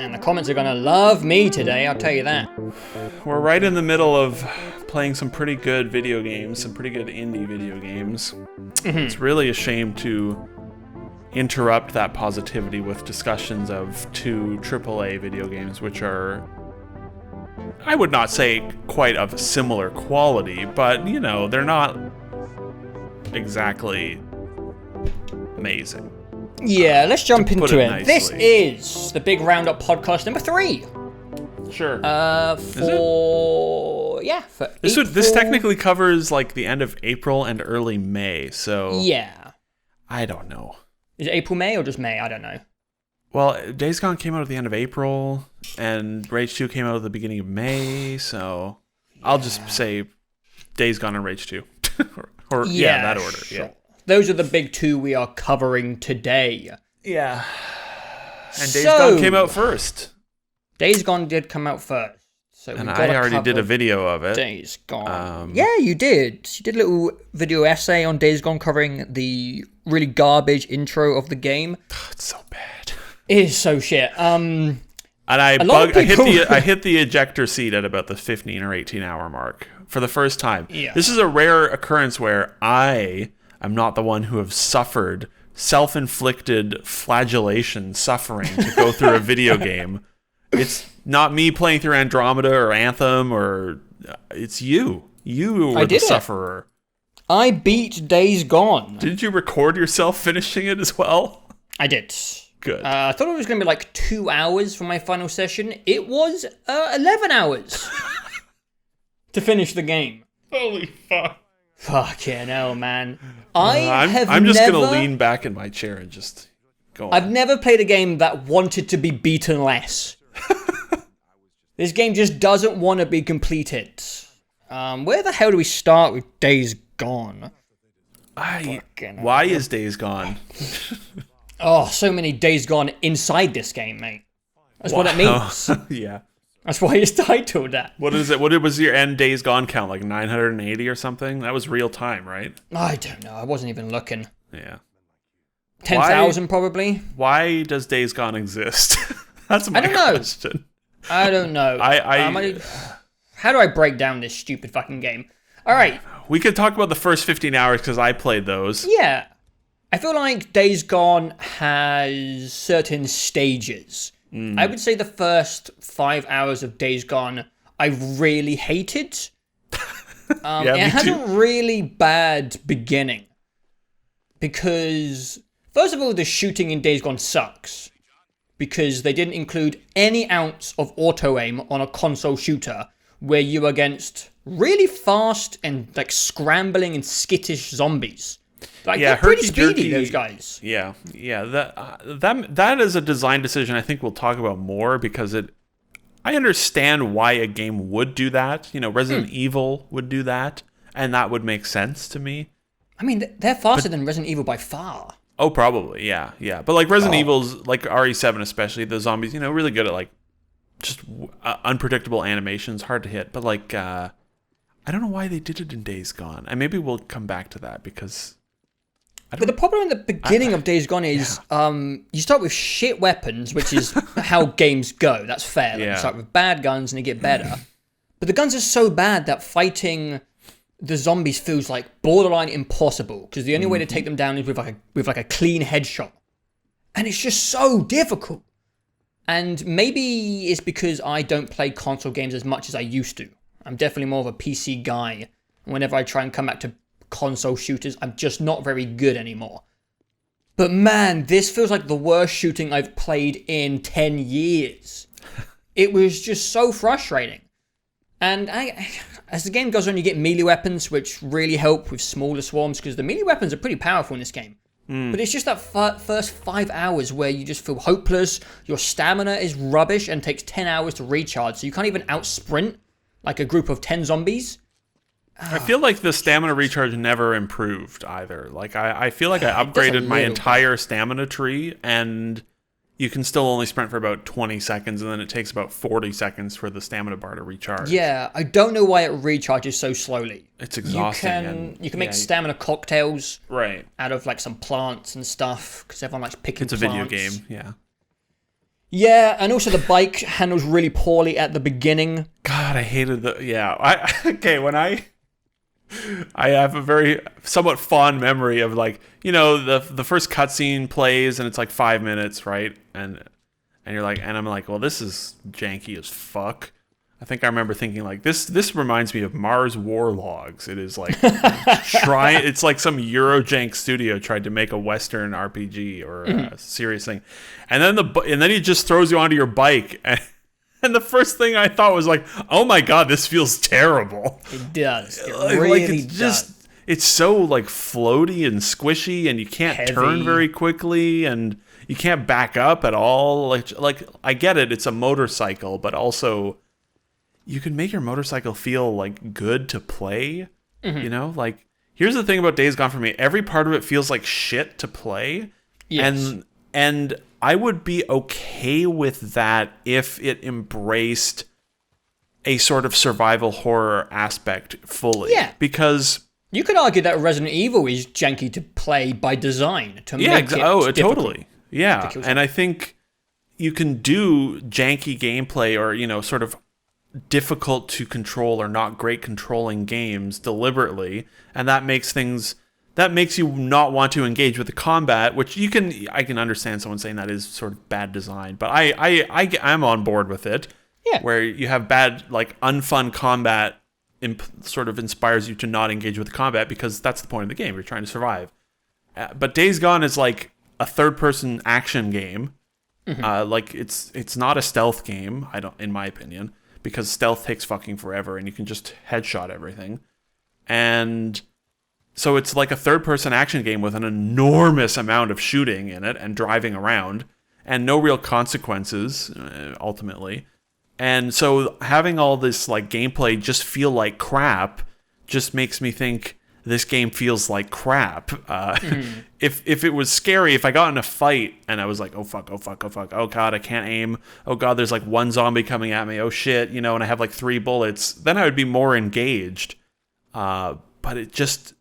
And the comments are gonna love me today, I'll tell you that. We're right in the middle of playing some pretty good video games, some pretty good indie video games. It's really a shame to interrupt that positivity with discussions of two AAA video games, which are, I would not say quite of similar quality, but, you know, they're not exactly amazing. Yeah, let's jump into it. Nicely. This is the Big Roundup podcast number 3. Sure. For This technically covers like the end of April and early May, so yeah. I don't know. Is it April, May, or just May? I don't know. Well, Days Gone came out at the end of April, and Rage 2 came out at the beginning of May, so I'll just say Days Gone and Rage 2. or that order. Sure. Yeah. Those are the big two we are covering today. Yeah. And Days Gone came out first. Days Gone did come out first. So and I already did a video of it. Days Gone. Yeah, you did. You did a little video essay on Days Gone covering the really garbage intro of the game. It's so bad. It is so shit. And I hit the ejector seat at about the 15 or 18 hour mark for the first time. Yeah. This is a rare occurrence where I'm not the one who have suffered self-inflicted flagellation suffering to go through a video game. It's not me playing through Andromeda or Anthem, or it's you. You were the sufferer. I beat Days Gone. Did you record yourself finishing it as well? I did. Good. I thought it was going to be like 2 hours for my final session. It was 11 hours to finish the game. Holy fuck. Fucking hell, man. I'm just going to lean back in my chair and just go on. I've never played a game that wanted to be beaten less. This game just doesn't want to be completed. Where the hell do we start with Days Gone? Why is Days Gone? Oh, so many Days Gone inside this game, mate. That's what it means. Yeah. That's why it's titled that. What is it? What was your end Days Gone count? Like 980 or something? That was real time, right? I don't know. I wasn't even looking. Yeah. 10,000 probably. Why does Days Gone exist? That's my question. I don't know. How do I break down this stupid fucking game? All right. We could talk about the first 15 hours because I played those. Yeah. I feel like Days Gone has certain stages. I would say the first 5 hours of Days Gone I really hated. It has a really bad beginning. Because, first of all, the shooting in Days Gone sucks. Because they didn't include any ounce of auto-aim on a console shooter where you're against really fast and like scrambling and skittish zombies. Like, they're pretty speedy, those guys. Yeah. That is a design decision I think we'll talk about more because I understand why a game would do that. You know, Resident Evil would do that, and that would make sense to me. I mean, they're faster than Resident Evil by far. Oh, probably, yeah. But like Resident Evil's, like RE7 especially, the zombies, you know, really good at like just unpredictable animations, hard to hit. But like, I don't know why they did it in Days Gone. And maybe we'll come back to that because. But the problem in the beginning of Days Gone is you start with shit weapons, which is how games go. That's fair. Like, you start with bad guns and they get better. But the guns are so bad that fighting the zombies feels like borderline impossible because the only way to take them down is with a clean headshot. And it's just so difficult. And maybe it's because I don't play console games as much as I used to. I'm definitely more of a PC guy. Whenever I try and come back to console shooters, I'm just not very good anymore. But man, this feels like the worst shooting I've played in 10 years. It was just so frustrating. And as the game goes on, you get melee weapons, which really help with smaller swarms, because the melee weapons are pretty powerful in this game. But it's just that first 5 hours where you just feel hopeless, your stamina is rubbish and takes 10 hours to recharge, so you can't even out-sprint like a group of 10 zombies. I feel like the stamina recharge never improved either. Like I feel like I upgraded my entire stamina tree, and you can still only sprint for about 20 seconds, and then it takes about 40 seconds for the stamina bar to recharge. Yeah, I don't know why it recharges so slowly. It's exhausting. You can make stamina cocktails out of like some plants and stuff, because everyone likes picking plants. It's a video game, yeah. Yeah, and also the bike handles really poorly at the beginning. God, I hated when I have a very somewhat fond memory of like, the first cutscene plays and it's like 5 minutes, right? And you're like, and I'm like, well, this is janky as fuck. I think I remember thinking like this reminds me of Mars War Logs. It is like it's like some Eurojank studio tried to make a Western RPG or a serious thing. And then he just throws you onto your bike and the first thing I thought was like, oh my God, this feels terrible. It does. It really does. It's so like floaty and squishy, and you can't turn very quickly, and you can't back up at all. Like I get it, it's a motorcycle, but also you can make your motorcycle feel like good to play. Like here's the thing about Days Gone for me. Every part of it feels like shit to play. Yes. And I would be okay with that if it embraced a sort of survival horror aspect fully. Yeah. Because you could argue that Resident Evil is janky to play by design to make it difficult. Totally. Yeah. And I think you can do janky gameplay or, sort of difficult to control or not great controlling games deliberately, and that makes you not want to engage with the combat, which I can understand someone saying that is sort of bad design, but I'm on board with it. Yeah. Where you have bad, like, unfun combat sort of inspires you to not engage with the combat because that's the point of the game. You're trying to survive. But Days Gone is like a third-person action game. Like it's not a stealth game, in my opinion, because stealth takes fucking forever and you can just headshot everything. And so it's like a third-person action game with an enormous amount of shooting in it and driving around and no real consequences, ultimately. And so having all this like gameplay just feel like crap just makes me think this game feels like crap. If it was scary, if I got in a fight and I was like, oh fuck, oh god, I can't aim, oh god, there's like one zombie coming at me, oh shit, and I have like 3 bullets, then I would be more engaged. But it just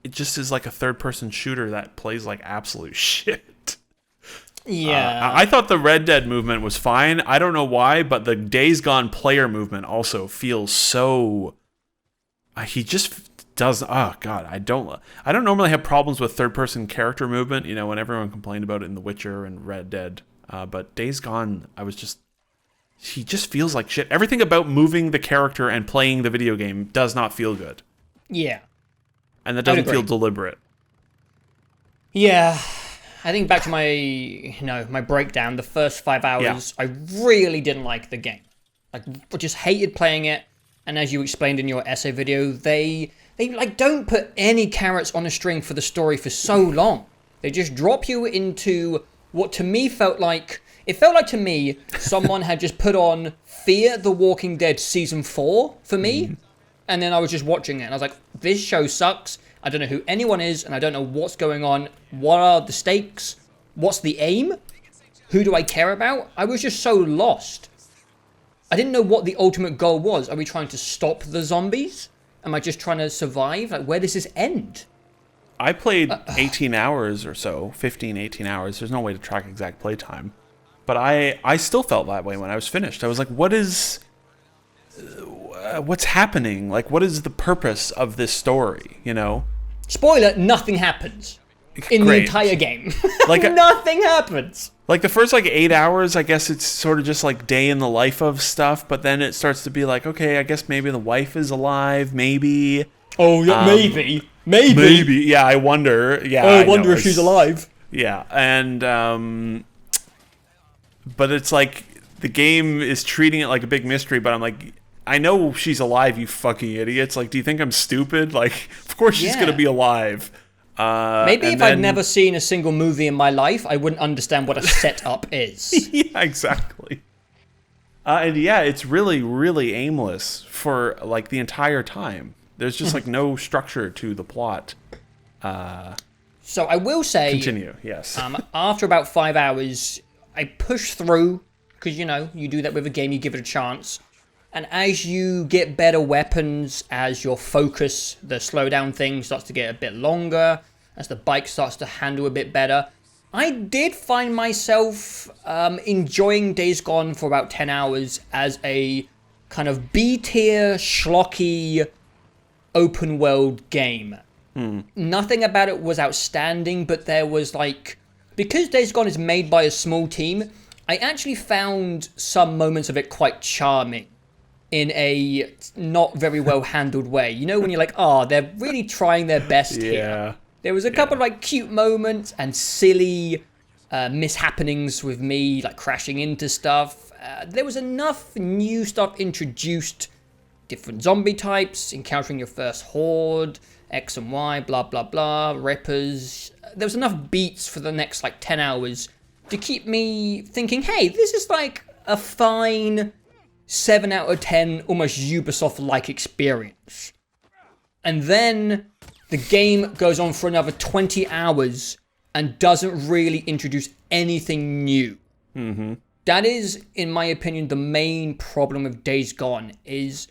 is like a third-person shooter that plays like absolute shit. Yeah. I thought the Red Dead movement was fine. I don't know why, but the Days Gone player movement also feels so... he just does... Oh, God, I don't normally have problems with third-person character movement, when everyone complained about it in The Witcher and Red Dead. But Days Gone, he just feels like shit. Everything about moving the character and playing the video game does not feel good. Yeah. And that doesn't feel deliberate. Yeah. I think back to my breakdown, the first 5 hours, I really didn't like the game. Like, I just hated playing it. And as you explained in your essay video, they like don't put any carrots on a string for the story for so long. They just drop you into what to me felt like to me someone had just put on Fear the Walking Dead season 4 for me. And then I was just watching it and I was like, this show sucks. I don't know who anyone is, and I don't know what's going on. What are the stakes? What's the aim? Who do I care about? I was just so lost. I didn't know what the ultimate goal was. Are we trying to stop the zombies? Am I just trying to survive? Like, where does this end? I played 18 hours or so, 15, 18 hours. There's no way to track exact playtime. But I still felt that way when I was finished. I was like, what's happening? Like, what is the purpose of this story, Spoiler, nothing happens in the entire game. Like nothing happens. Like the first 8 hours, I guess it's sort of just like day in the life of stuff, but then it starts to be like, okay, I guess maybe the wife is alive, maybe. Oh, yeah, maybe. Yeah, I wonder. Yeah, I wonder if she's alive. Yeah, and but it's like the game is treating it like a big mystery, but I'm like, I know she's alive, you fucking idiots. Like, do you think I'm stupid? Like, of course she's going to be alive. Maybe if I'd never seen a single movie in my life, I wouldn't understand what a setup is. Yeah, exactly. And yeah, it's really, really aimless for, like, the entire time. There's just, like, no structure to the plot. So I will say... Continue, yes. After about 5 hours, I pushed through, because, you do that with a game, you give it a chance. And as you get better weapons, as your focus, the slowdown thing starts to get a bit longer, as the bike starts to handle a bit better, I did find myself enjoying Days Gone for about 10 hours as a kind of B-tier, schlocky, open-world game. Nothing about it was outstanding, but there was like... Because Days Gone is made by a small team, I actually found some moments of it quite charming in a not very well-handled way. You know, when you're like, they're really trying their best here. There was a couple of like cute moments and silly mishappenings with me, like crashing into stuff. There was enough new stuff introduced, different zombie types, encountering your first horde, X and Y, blah, blah, blah, rippers. There was enough beats for the next like 10 hours to keep me thinking, hey, this is like a fine 7 out of 10, almost Ubisoft-like experience. And then the game goes on for another 20 hours and doesn't really introduce anything new. Mm-hmm. That is, in my opinion, the main problem with Days Gone, is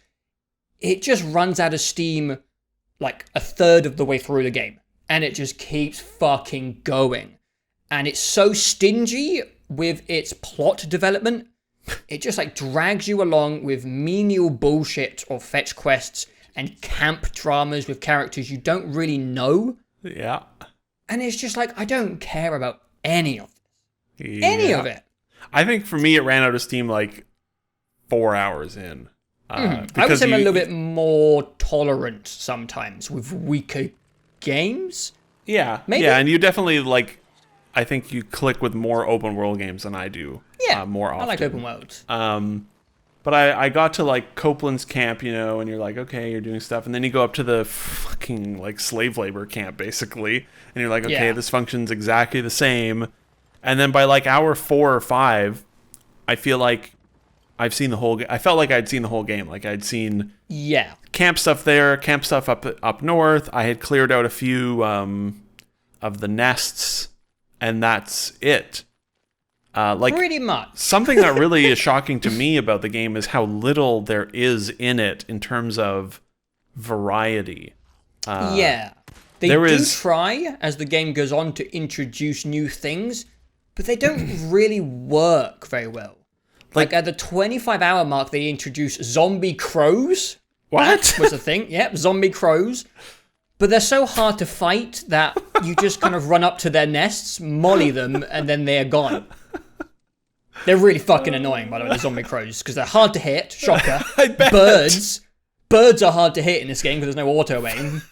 it just runs out of steam like a third of the way through the game. And it just keeps fucking going. And it's so stingy with its plot development. It just like drags you along with menial bullshit or fetch quests and camp dramas with characters you don't really know. Yeah. And it's just like, I don't care about any of this. Any of it. I think for me, it ran out of steam like 4 hours in. I would say I'm a little bit more tolerant sometimes with weaker games. Yeah. Maybe. Yeah, and you definitely like, I think you click with more open world games than I do. Yeah. More often. I like open worlds. But I got to like Copeland's camp, you know, and you're like, okay, you're doing stuff. And then you go up to the fucking like slave labor camp, basically. And you're like, okay, this functions exactly the same. And then by like hour 4 or 5, I feel like I've seen the whole I felt like I'd seen the whole game. Like I'd seen camp stuff there, camp stuff up north. I had cleared out a few of the nests, and that's it. Like pretty much. Something that really is shocking to me about the game is how little there is in it in terms of variety. They do try, as the game goes on, to introduce new things, but they don't really work very well. Like at the 25-hour mark, they introduce zombie crows. What? That was a thing. Yep, zombie crows. But they're so hard to fight that you just kind of run up to their nests, molly them, and then they're gone. They're really fucking annoying, by the way, the zombie crows, because they're hard to hit. Shocker. I bet. Birds are hard to hit in this game because there's no auto aim.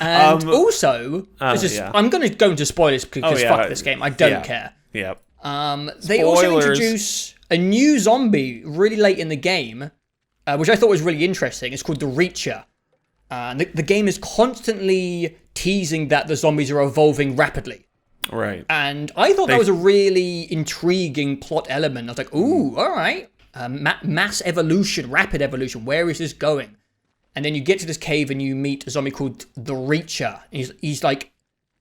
And also, I'm going to go into spoilers because fuck this game. I don't care. Yep. They also introduce a new zombie really late in the game, which I thought was really interesting. It's called the Reacher. The game is constantly teasing that the zombies are evolving rapidly. Right. And I thought that was a really intriguing plot element. I was like, ooh, all right. Mass evolution, rapid evolution. Where is this going? And then you get to this cave and you meet a zombie called the Reacher. He's like,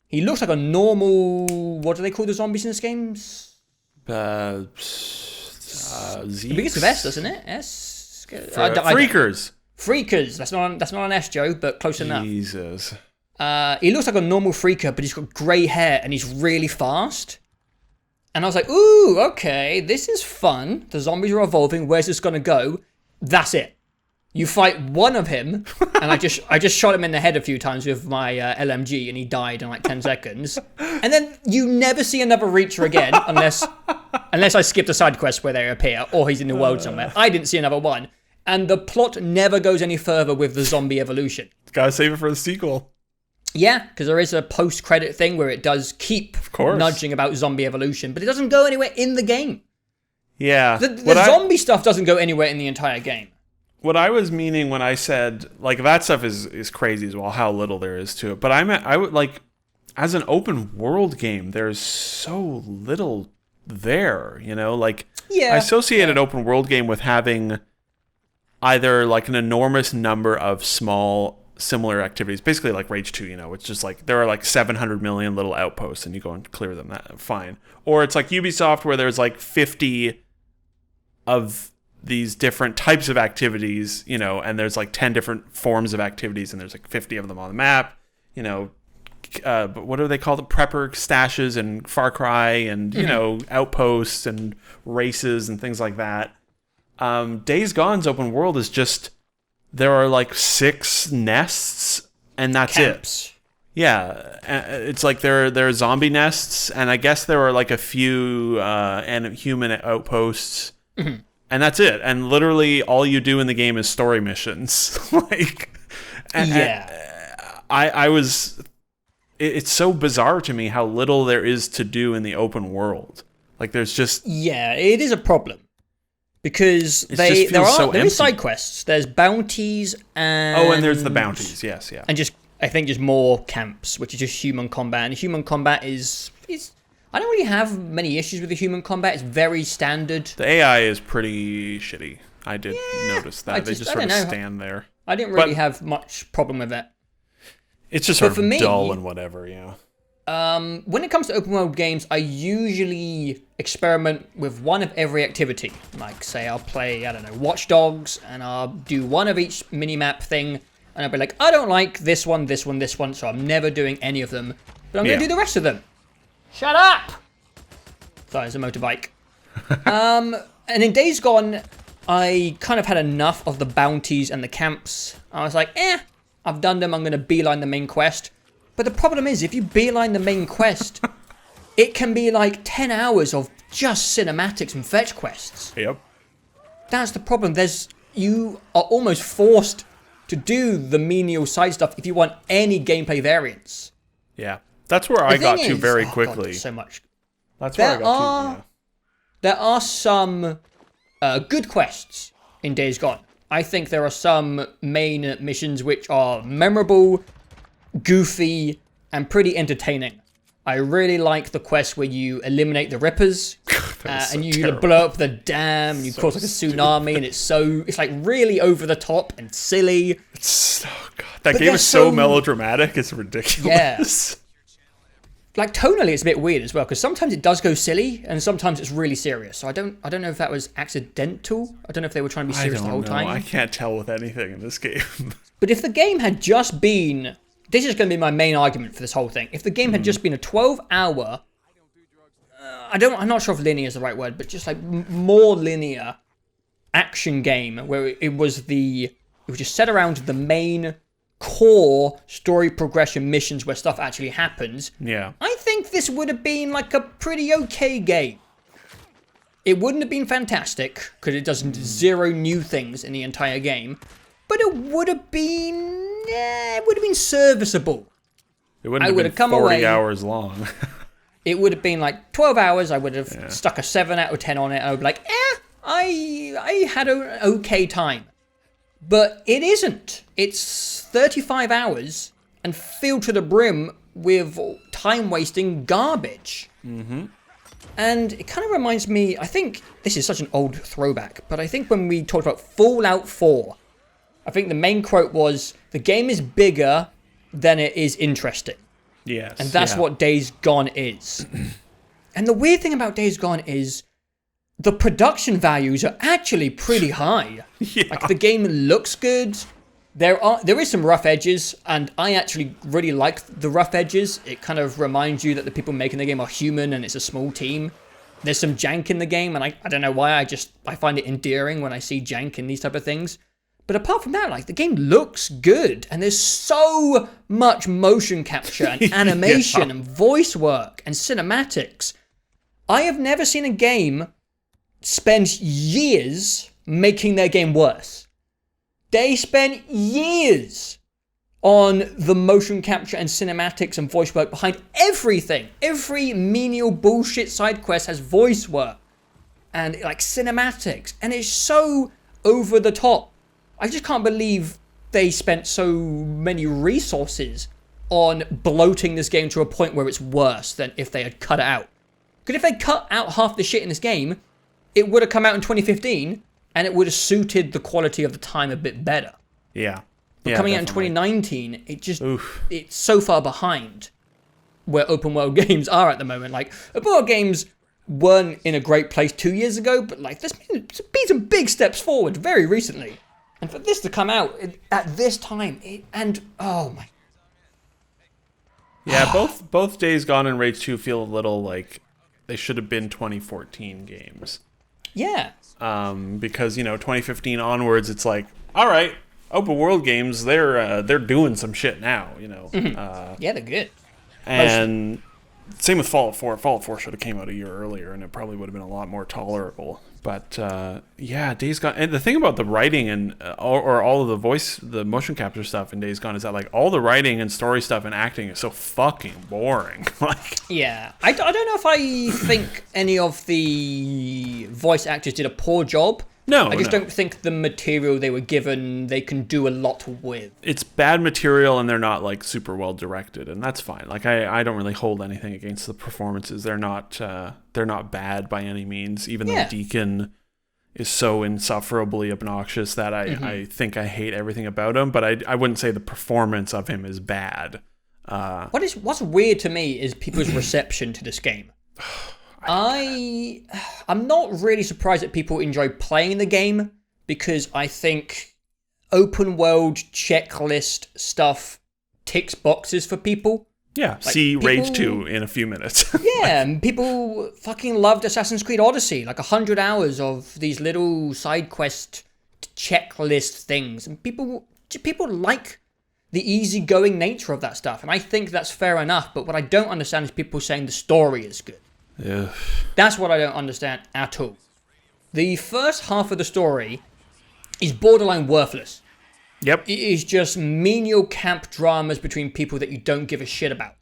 he looks like a normal, what do they call the zombies in this game? Z. It begins with S, doesn't it? S? Freakers. Freakers. That's not an S joke, but close enough. Jesus. He looks like a normal freaker, but he's got grey hair and he's really fast. And I was like, ooh, okay, this is fun. The zombies are evolving. Where's this going to go? That's it. You fight one of him, and I just shot him in the head a few times with my LMG, and he died in like 10 seconds. And then you never see another Reacher again, unless I skipped a side quest where they appear, or he's in the world somewhere. I didn't see another one. And the plot never goes any further with the zombie evolution. Gotta save it for the sequel. Yeah, because there is a post-credit thing where it does keep nudging about zombie evolution, but it doesn't go anywhere in the game. Yeah. The zombie stuff doesn't go anywhere in the entire game. What I was meaning when I said, like, that stuff is crazy as well, how little there is to it. But I would, like, as an open world game, there's so little there, you know? Like, I associated open world game with having either, like, an enormous number of small similar activities, basically like Rage 2, you know, it's just like there are like 700 million little outposts and you go and clear them, that fine. Or it's like Ubisoft where there's like 50 of these different types of activities, you know, and there's like 10 different forms of activities and there's like 50 of them on the map, you know, what do they call it? Prepper stashes and Far Cry and, you know, outposts and races and things like that. Days Gone's open world is just, there are like 6 nests and that's Camps. it. Yeah. It's like there are zombie nests, and I guess there are like a few and human outposts. Mm-hmm. And that's it. And literally all you do in the game is story missions. It's so bizarre to me how little there is to do in the open world. Like there's just... Yeah, it is a problem. Because there is side quests. There's bounties and... Oh, and there's the bounties, yes, yeah. And just, I think just more camps, which is just human combat. And human combat is I don't really have many issues with the human combat. It's very standard. The AI is pretty shitty. I did notice that. They just sort of stand there. I didn't really have much problem with it. It's just sort of dull and whatever, yeah. When it comes to open world games, I usually experiment with one of every activity. Like, say, I'll play, I don't know, Watch Dogs, and I'll do one of each minimap thing, and I'll be like, I don't like this one, this one, this one, so I'm never doing any of them, but I'm going to do the rest of them. Shut up! Sorry, it's a motorbike. And in Days Gone, I kind of had enough of the bounties and the camps. I was like, I've done them, I'm going to beeline the main quest. But the problem is, if you beeline the main quest, it can be like 10 hours of just cinematics and fetch quests. Yep. That's the problem. You are almost forced to do the menial side stuff if you want any gameplay variance. Yeah. That's where I got to very quickly. God, so much. That's where I got to, yeah. There are some good quests in Days Gone. I think there are some main missions which are memorable, goofy, and pretty entertaining. I really like the quest where you eliminate the Rippers, and you blow up the dam, and you cause like a tsunami, and it's like really over the top and silly. That game is so melodramatic, it's ridiculous. Yeah. Like tonally, it's a bit weird as well, because sometimes it does go silly, and sometimes it's really serious. So I don't know if that was accidental. I don't know if they were trying to be serious the whole time. I can't tell with anything in this game. But if the game had just been... This is going to be my main argument for this whole thing. If the game had just been a 12-hour... I'm not sure if linear is the right word, but just like more linear action game, where it was just set around the main core story progression missions where stuff actually happens. Yeah. I think this would have been like a pretty okay game. It wouldn't have been fantastic, because it does 0 new things in the entire game, but it would have been serviceable. It wouldn't have been 40 hours long. It would have been like 12 hours. I would have stuck a 7 out of 10 on it. I would be like, I had an okay time. But it isn't. It's 35 hours and filled to the brim with time-wasting garbage. Mm-hmm. And it kind of reminds me, I think this is such an old throwback, but I think when we talked about Fallout 4, I think the main quote was, the game is bigger than it is interesting. Yes. And that's what Days Gone is. And the weird thing about Days Gone is the production values are actually pretty high. Yeah. Like, the game looks good. There is some rough edges, and I actually really like the rough edges. It kind of reminds you that the people making the game are human and it's a small team. There's some jank in the game, and I don't know why, I find it endearing when I see jank in these type of things. But apart from that, like, the game looks good, and there's so much motion capture and animation and voice work and cinematics. I have never seen a game spend years making their game worse. They spent years on the motion capture and cinematics and voice work behind everything. Every menial bullshit side quest has voice work and like cinematics, and it's so over the top. I just can't believe they spent so many resources on bloating this game to a point where it's worse than if they had cut it out. Because if they cut out half the shit in this game, it would have come out in 2015, and it would have suited the quality of the time a bit better. Yeah. But coming out in 2019, it's so far behind where open world games are at the moment. Like, open world games weren't in a great place 2 years ago, but like, there's been some big steps forward very recently. And for this to come out at this time, oh my... Yeah, both Days Gone and Rage 2 feel a little like they should have been 2014 games. Yeah. Because 2015 onwards, it's like, all right, open world games, they're doing some shit now. Yeah, they're good. And same with Fallout 4. Fallout 4 should have came out a year earlier, and it probably would have been a lot more tolerable. But yeah, Days Gone. And the thing about the writing and or all of the motion capture stuff in Days Gone is that like all the writing and story stuff and acting is so fucking boring. Yeah, I don't know if I think any of the voice actors did a poor job. No, I just don't think the material they were given they can do a lot with. It's bad material and they're not like super well directed, and that's fine. Like I don't really hold anything against the performances. They're not bad by any means. Even though Deacon is so insufferably obnoxious that I think I hate everything about him. But I wouldn't say the performance of him is bad. What's weird to me is people's reception to this game. I'm not really surprised that people enjoy playing the game because I think open world checklist stuff ticks boxes for people. Yeah, like see Rage 2 in a few minutes. Yeah, and people fucking loved Assassin's Creed Odyssey, like 100 hours of these little side quest checklist things, and people like the easygoing nature of that stuff, and I think that's fair enough. But what I don't understand is people saying the story is good. Yeah. That's what I don't understand at all. The first half of the story is borderline worthless. Yep. It is just menial camp dramas between people that you don't give a shit about.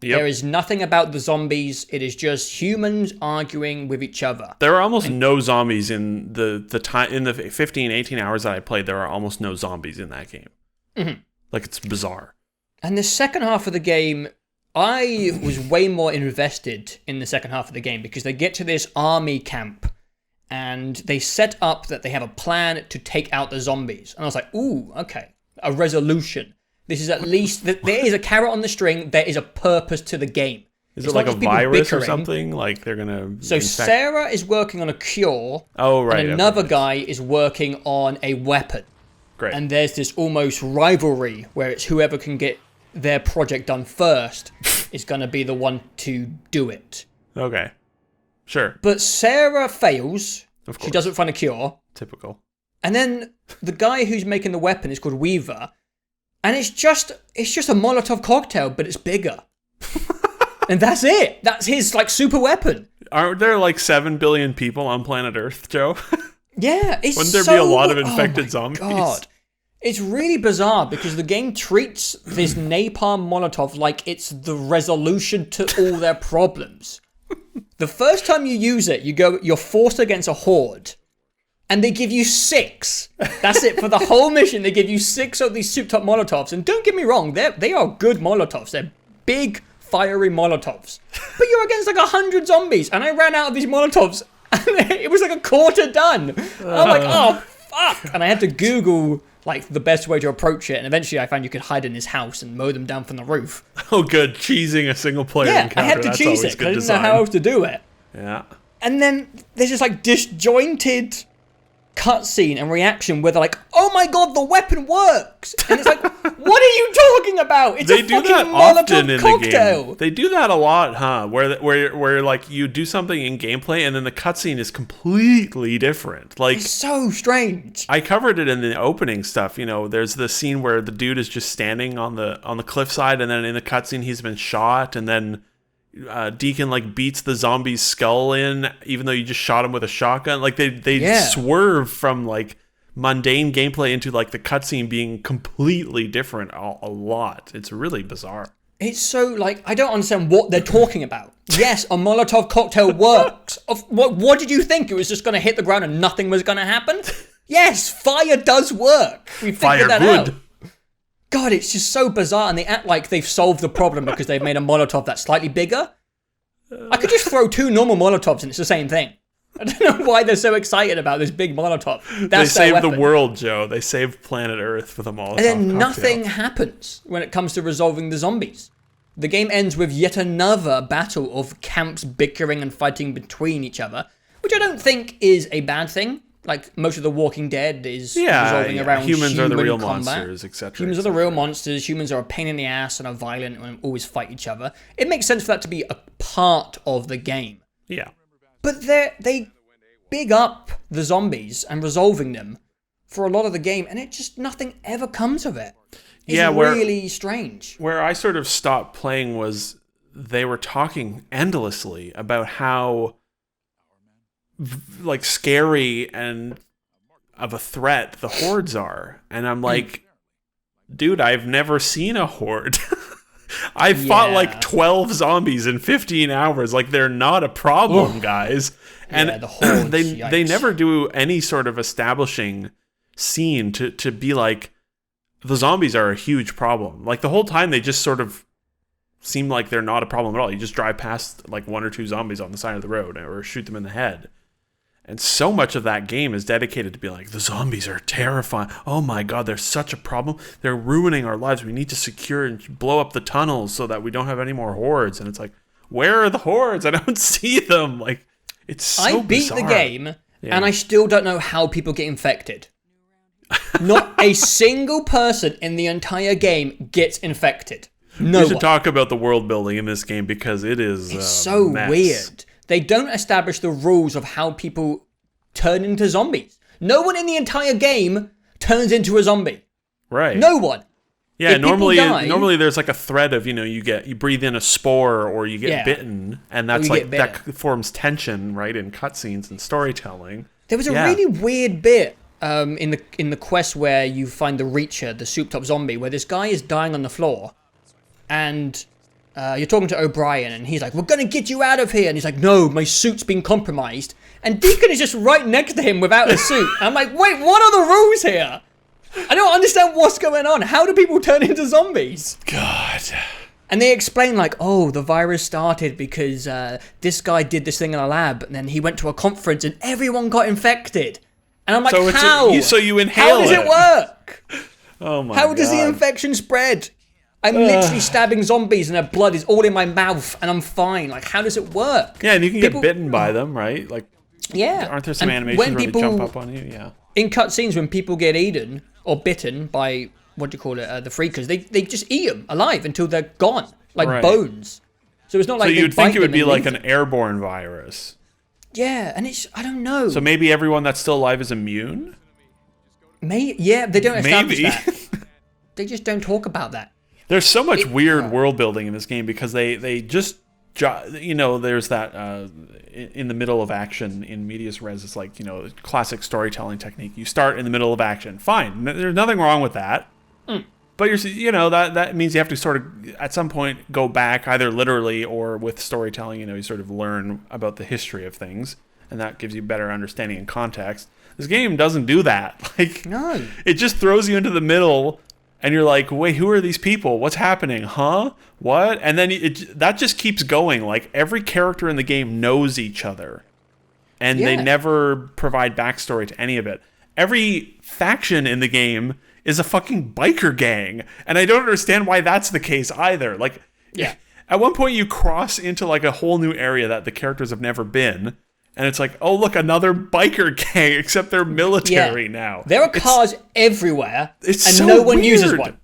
Yep. There is nothing about the zombies. It is just humans arguing with each other. There are almost no zombies in the time in the 15, 18 hours that I played. There are almost no zombies in that game. Mm-hmm. Like, it's bizarre. And the second half of the game, I was way more invested in the second half of the game because they get to this army camp and they set up that they have a plan to take out the zombies. And I was like, ooh, okay, a resolution. This is at least, there is a carrot on the string. There is a purpose to the game. Is it like a virus or something? Like they're going to... So Sarah is working on a cure. Oh, right. And another guy is working on a weapon. Great. And there's this almost rivalry where it's whoever can get their project done first is going to be the one to do it. Okay. Sure. But Sarah fails. Of course. She doesn't find a cure. Typical. And then the guy who's making the weapon is called Weaver. And it's just a Molotov cocktail, but it's bigger. And that's it. That's his like super weapon. Aren't there like 7 billion people on planet Earth, Joe? Yeah. Wouldn't there be a lot of infected zombies? God. It's really bizarre because the game treats this napalm Molotov like it's the resolution to all their problems. The first time you use it, you're forced against a horde, and they give you 6. That's it for the whole mission. They give you 6 of these souped-up Molotovs, and don't get me wrong, they are good Molotovs. They're big, fiery Molotovs. But you're against like 100 zombies, and I ran out of these Molotovs, and it was like a quarter done. I'm like, oh fuck! And I had to Google like the best way to approach it, and eventually I found you could hide in his house and mow them down from the roof. Oh, good. Cheesing a single player encounter. I had to cheese it because I didn't know how else to do it. Yeah. And then there's this like disjointed cutscene and reaction where they're like, "Oh my god, the weapon works!" And it's like, "What are you talking about? It's a fucking Molotov cocktail." The game. They do that a lot, huh? Where like you do something in gameplay and then the cutscene is completely different. Like, it's so strange. I covered it in the opening stuff. There's the scene where the dude is just standing on the cliffside, and then in the cutscene he's been shot, and then Deacon like beats the zombie's skull in, even though you just shot him with a shotgun. Like they swerve from like mundane gameplay into like the cutscene being completely different a lot. It's really bizarre. It's so like I don't understand what they're talking about. Yes, a Molotov cocktail works. What did you think? It was just going to hit the ground and nothing was going to happen? Yes, fire does work. We figured that out. God, it's just so bizarre, and they act like they've solved the problem because they've made a Molotov that's slightly bigger. I could just throw 2 normal Molotovs and it's the same thing. I don't know why they're so excited about this big Molotov. They saved the world, Joe. They saved planet Earth with a Molotov. And then nothing happens when it comes to resolving the zombies. The game ends with yet another battle of camps bickering and fighting between each other, which I don't think is a bad thing. like most of the Walking Dead is revolving around humans are the real combat. monsters, etc. Humans are the real monsters. Humans are a pain in the ass and are violent and always fight each other. It makes sense for that to be a part of the game. Yeah. But they big up the zombies and resolving them for a lot of the game, and it just nothing ever comes of it. It's really strange. Where I sort of stopped playing was they were talking endlessly about how like scary and of a threat the hordes are, and I'm like, dude, I've never seen a horde. I fought like 12 zombies in 15 hours. Like, they're not a problem, guys. And the hordes, they never do any sort of establishing scene to be like, the zombies are a huge problem. Like, the whole time they just sort of seem like they're not a problem at all. You just drive past like 1 or 2 zombies on the side of the road or shoot them in the head. And so much of that game is dedicated to be like, the zombies are terrifying. Oh my God, they're such a problem. They're ruining our lives. We need to secure and blow up the tunnels so that we don't have any more hordes. And it's like, where are the hordes? I don't see them. Like, it's so I beat bizarre. the game, and I still don't know how people get infected. Not a single person in the entire game gets infected. No We should one. talk about the world building in this game because it is It's so mess. weird. They don't establish the rules of how people turn into zombies. No one in the entire game turns into a zombie. Right. No one. Yeah, If people die- normally there's like a thread of, you breathe in a spore or you get bitten, and that's like that forms tension, right, in cutscenes and storytelling. There was a really weird bit in the quest where you find the Reacher, the souped up zombie, where this guy is dying on the floor, and you're talking to O'Brien, and he's like, "We're gonna get you out of here," and he's like, "No, my suit's been compromised," and Deacon is just right next to him without a suit. I'm like, wait, what are the rules here? I don't understand what's going on. How do people turn into zombies? God. And they explain like, oh, the virus started because this guy did this thing in a lab, and then he went to a conference and everyone got infected. And I'm like, how? So you inhale How does it work? Oh my God. How does the infection spread? I'm literally stabbing zombies and their blood is all in my mouth and I'm fine. Like, how does it work? Yeah, and you can get bitten by them, right? Like, yeah. aren't there some And animations when where people, they jump up on you? Yeah. In cutscenes, when people get eaten or bitten by, what do you call it, the freakers, they just eat them alive until they're gone, like bones. So it's not like so they you'd think bite it would them be and like leave an airborne virus. Yeah, and it's, I don't know. So maybe everyone that's still alive is immune? Yeah, they don't establish Maybe. that. They just don't talk about that. There's so much weird world building in this game because they just, there's that in the middle of action in medias res. It's like, classic storytelling technique. You start in the middle of action. Fine. There's nothing wrong with that. But that means you have to sort of at some point go back either literally or with storytelling. You sort of learn about the history of things, and that gives you better understanding and context. This game doesn't do that. Like, No. It just throws you into the middle. And you're like, wait, who are these people? What's happening? Huh? What? And then that just keeps going. Like, every character in the game knows each other. And they never provide backstory to any of it. Every faction in the game is a fucking biker gang. And I don't understand why that's the case either. Like, at one point you cross into like a whole new area that the characters have never been. And it's like, oh, look, another biker gang, except they're military now. There are cars everywhere, and so no one weird. uses one.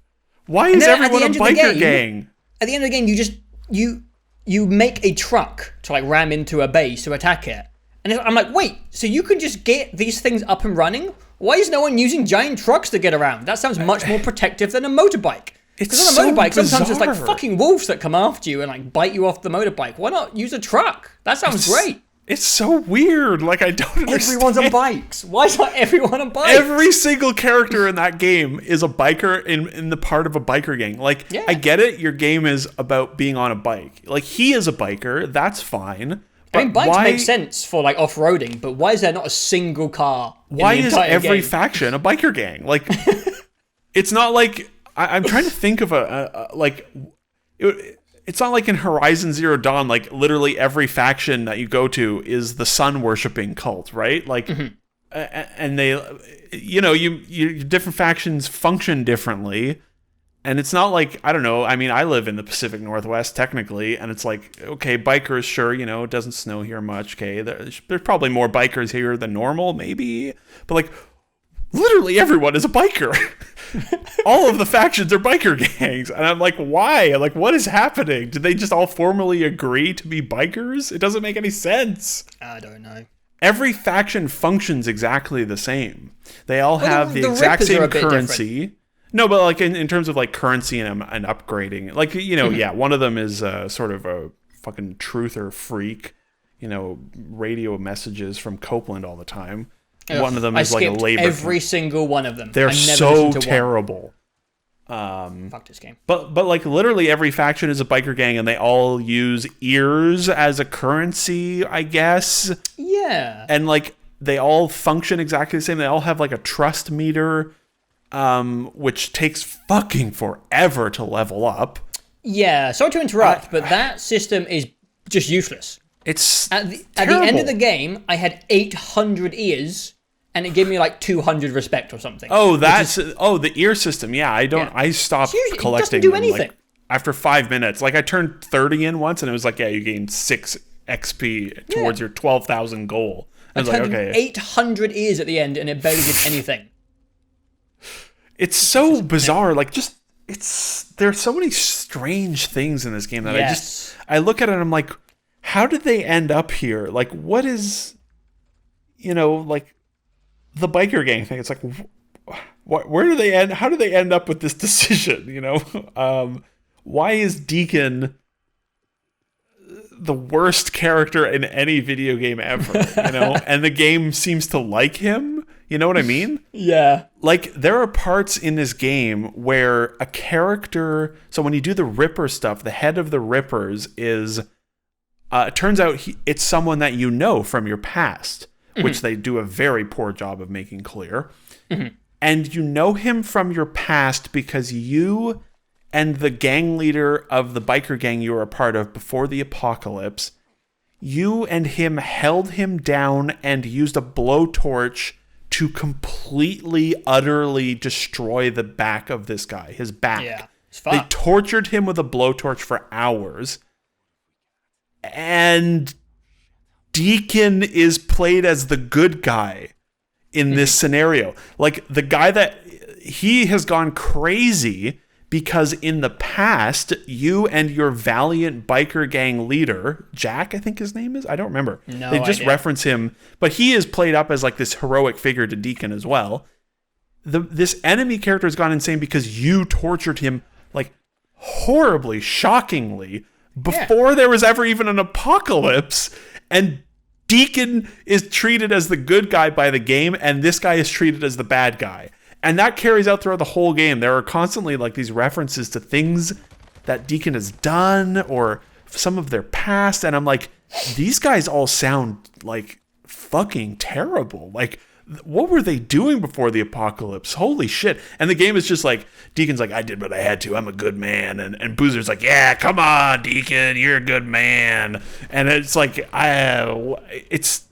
Why is everyone a biker gang? At the end of the game, you make a truck to like ram into a base to attack it. And I'm like, wait, so you can just get these things up and running? Why is no one using giant trucks to get around? That sounds much more protective than a motorbike. Because on a motorbike, sometimes there's like fucking wolves that come after you and like bite you off the motorbike. Why not use a truck? That sounds great. It's so weird. Like, I don't understand. Everyone's on bikes. Why is not everyone on bikes? Every single character in that game is a biker in the part of a biker gang. Like, I get it. Your game is about being on a bike. Like, he is a biker. That's fine. But I mean, bikes make sense for like off-roading, but why is there not a single car in Why the is entire every game? faction a biker gang? Like, it's not like... I'm trying to think of it's not like in Horizon Zero Dawn, like literally every faction that you go to is the sun worshipping cult, right? Like, and they, you different factions function differently, And it's not like, I don't know, I mean, I live in the Pacific Northwest, technically, and it's like, okay, bikers, sure, you know, it doesn't snow here much, okay, there's probably more bikers here than normal, maybe, but like, literally everyone is a biker. All of the factions are biker gangs, and I'm like, why? Like, what is happening? Did they just all formally agree to be bikers? It doesn't make any sense. I don't know. Every faction functions exactly the same. They all have the exact same currency. Different. No, but like in terms of like currency and upgrading, like, you know, yeah, one of them is sort of a fucking truther freak, you know, radio messages from Copeland all the time. Ugh, one of them is like a labor. Every single one of them. They're so terrible. Fuck this game. But like literally every faction is a biker gang, and they all use ears as a currency, I guess. Yeah. And like they all function exactly the same. They all have like a trust meter. Which takes fucking forever to level up. Yeah, sorry to interrupt, but that system is just useless. It's at the end of the game, I had 800 ears, and it gave me like 200 respect or something. Oh, the ear system. Yeah, I stopped collecting. It doesn't do anything. Like, after 5 minutes, like I turned 30 in once, and it was like, yeah, you gained 6 XP towards your 12,000 goal. I was like, okay, 800 ears at the end, and it barely did anything. It's so bizarre. Like, just there's so many strange things in this game that I look at it and I'm like, how did they end up here? Like, what is, you know, like the biker gang thing? It's like, where do they end? How do they end up with this decision? You know, why is Deacon the worst character in any video game ever? You know, and the game seems to like him. You know what I mean? Yeah. Like, there are parts in this game where a character... So when you do the Ripper stuff, the head of the Rippers is... it turns out it's someone that you know from your past, which they do a very poor job of making clear. And you know him from your past because you and the gang leader of the biker gang you were a part of before the apocalypse, you and him held him down and used a blowtorch to completely, utterly destroy the back of this guy, his back. Yeah, they tortured him with a blowtorch for hours. And Deacon is played as the good guy in this scenario. Like, the guy that... He has gone crazy because in the past, you and your valiant biker gang leader, Jack, I think his name is? I don't remember. No They just idea. reference him, but he is played up as like this heroic figure to Deacon as well. This enemy character has gone insane because you tortured him like horribly, shockingly, before there was ever even an apocalypse, and Deacon is treated as the good guy by the game, and this guy is treated as the bad guy. And that carries out throughout the whole game. There are constantly like these references to things that Deacon has done or some of their past. And I'm like, these guys all sound like fucking terrible. Like, what were they doing before the apocalypse? Holy shit. And the game is just like, Deacon's like, I did what I had to. I'm a good man. And Boozer's like, yeah, come on, Deacon. You're a good man. And it's like, this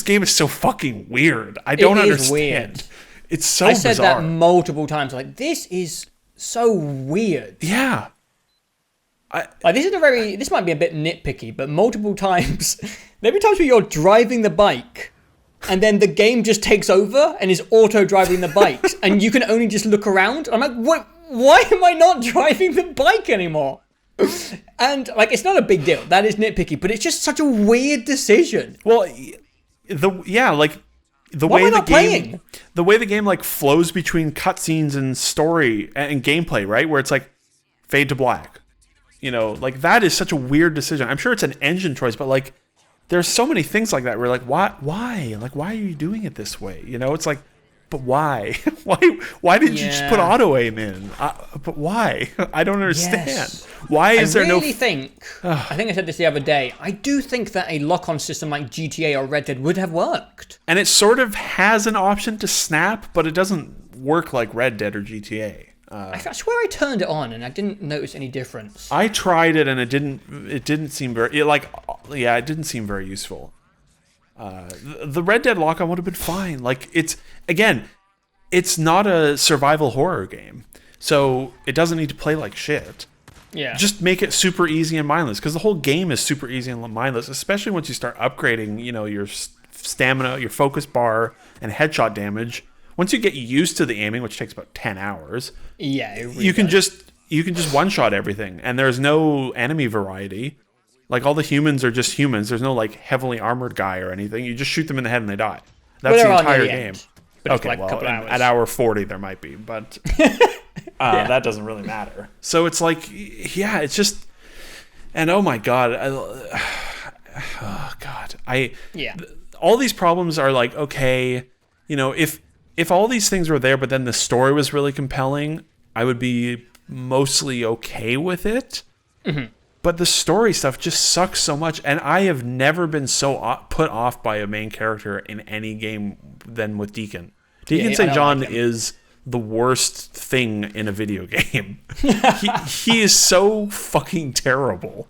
game is so fucking weird. I don't understand. Weird. It's so bizarre. I said bizarre. that multiple times. Like, this is so weird. Yeah. This might be a bit nitpicky, but multiple times, there'll be times where you're driving the bike, and then the game just takes over and is auto driving the bikes, and you can only just look around. I'm like, what? Why am I not driving the bike anymore? And like, it's not a big deal. That is nitpicky, but it's just such a weird decision. Well, the way the game like flows between cutscenes and story and gameplay, right? Where it's like fade to black. You know, like that is such a weird decision. I'm sure it's an engine choice, but like there's so many things like that where like why? Like, why are you doing it this way? You know, it's like, but why? why did you just put auto aim in? But why? I don't understand. Yes. Why is there no... I think I said this the other day, I do think that a lock-on system like GTA or Red Dead would have worked. And it sort of has an option to snap, but it doesn't work like Red Dead or GTA. I swear I turned it on and I didn't notice any difference. I tried it and it didn't seem very... it didn't seem very useful. The Red Dead lock-on would have been fine. Like, it's not a survival horror game. So it doesn't need to play like shit. Yeah. Just make it super easy and mindless, because the whole game is super easy and mindless, especially once you start upgrading, your stamina, your focus bar, and headshot damage. Once you get used to the aiming, which takes about 10 hours, really you can just one-shot everything, and there's no enemy variety. Like, all the humans are just humans. There's no, like, heavily armored guy or anything. You just shoot them in the head and they die. That's the entire game. Okay, well, at hour 40 there might be, but that doesn't really matter. So it's like, yeah, it's just, and oh my god, all these problems are like, okay, if all these things were there, but then the story was really compelling, I would be mostly okay with it. Mm-hmm. But the story stuff just sucks so much, and I have never been so put off by a main character in any game than with Deacon. Deacon St. John is the worst thing in a video game. he is so fucking terrible.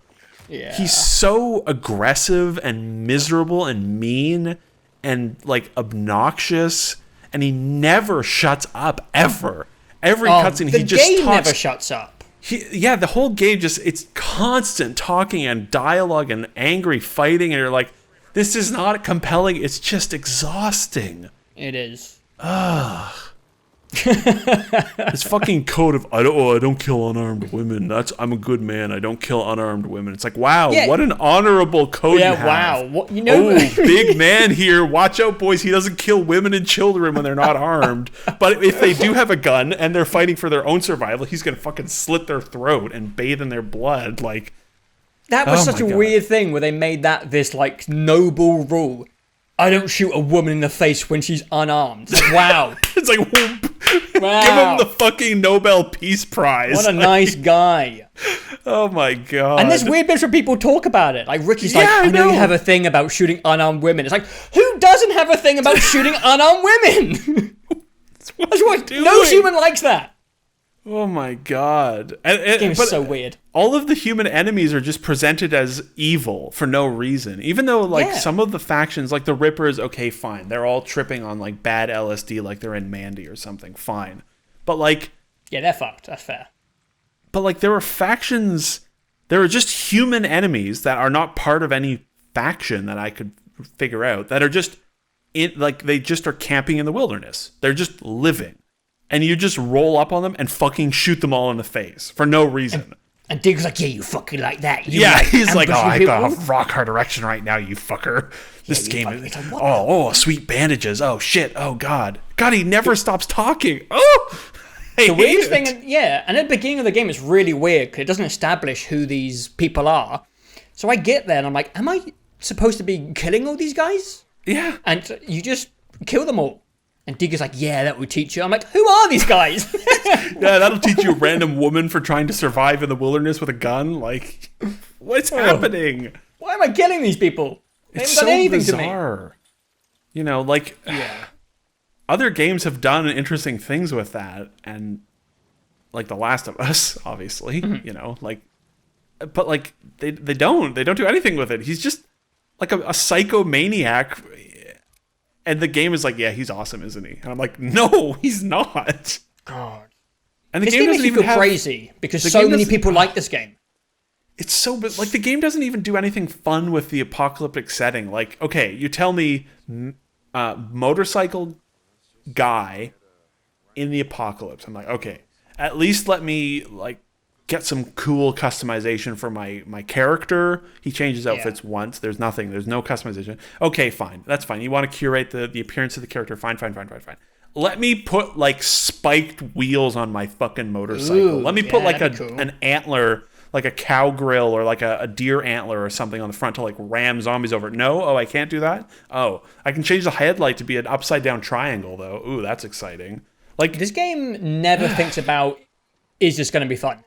Yeah. He's so aggressive and miserable and mean and, like, obnoxious, and he never shuts up, ever. Every cutscene, he just talks. The game never shuts up. The whole game it's constant talking and dialogue and angry fighting, and you're like, this is not compelling. It's just exhausting. It is. Ugh. This fucking code of I don't kill unarmed women. I'm a good man. I don't kill unarmed women. It's like, wow, what an honorable code you have. Wow. Big man here. Watch out, boys. He doesn't kill women and children when they're not armed. But if they do have a gun and they're fighting for their own survival, he's gonna fucking slit their throat and bathe in their blood. Like, that was such a weird thing where they made that this, like, noble rule. I don't shoot a woman in the face when she's unarmed. It's like, wow. It's like, wow. Give him the fucking Nobel Peace Prize. What a nice guy. Oh my god. And there's weird bits where people talk about it. Like, Ricky's like, I know you have a thing about shooting unarmed women. It's like, who doesn't have a thing about shooting unarmed women? That's what no human likes that. Oh my god. This game is so weird. All of the human enemies are just presented as evil for no reason. Even though, like, some of the factions, like the Rippers, okay, fine. They're all tripping on, like, bad LSD, like they're in Mandy or something. Fine. But, like... yeah, they're fucked. That's fair. But, like, there are factions... there are just human enemies that are not part of any faction that I could figure out. That are just... they just are camping in the wilderness. They're just living. And you just roll up on them and fucking shoot them all in the face for no reason. And Dig's like, yeah, you fucking like that. He's like, oh, I got a rock hard erection right now, you fucker. This game is... sweet bandages. Oh, shit. Oh, God. God, he never stops talking. Oh! The weirdest thing, and at the beginning of the game, it's really weird because it doesn't establish who these people are. So I get there and I'm like, am I supposed to be killing all these guys? Yeah. And you just kill them all. And Digger's like, yeah, that would teach you. I'm like, who are these guys? Yeah, that'll teach you a random woman for trying to survive in the wilderness with a gun. Like, what's happening? Why am I killing these people? They haven't done anything bizarre. To me. Other games have done interesting things with that. And, like, The Last of Us, obviously, but, like, they don't do anything with it. He's just, like, a psychomaniac. And the game is like, yeah, he's awesome, isn't he? And I'm like, no, he's not. God. And the game doesn't even have... crazy because so many people like this game. It's so... like, the game doesn't even do anything fun with the apocalyptic setting. Like, okay, you tell me motorcycle guy in the apocalypse. I'm like, okay, at least let me, like, get some cool customization for my character. He changes outfits once. There's no customization. Okay, fine. That's fine. You want to curate the appearance of the character. Fine. Let me put, like, spiked wheels on my fucking motorcycle. Ooh, let me put, like, cool. an antler, like a cow grill or like a deer antler or something on the front to, like, ram zombies over it. No? Oh, I can't do that? Oh, I can change the headlight to be an upside down triangle, though. Ooh, that's exciting. Like, this game never thinks about, is this going to be fun?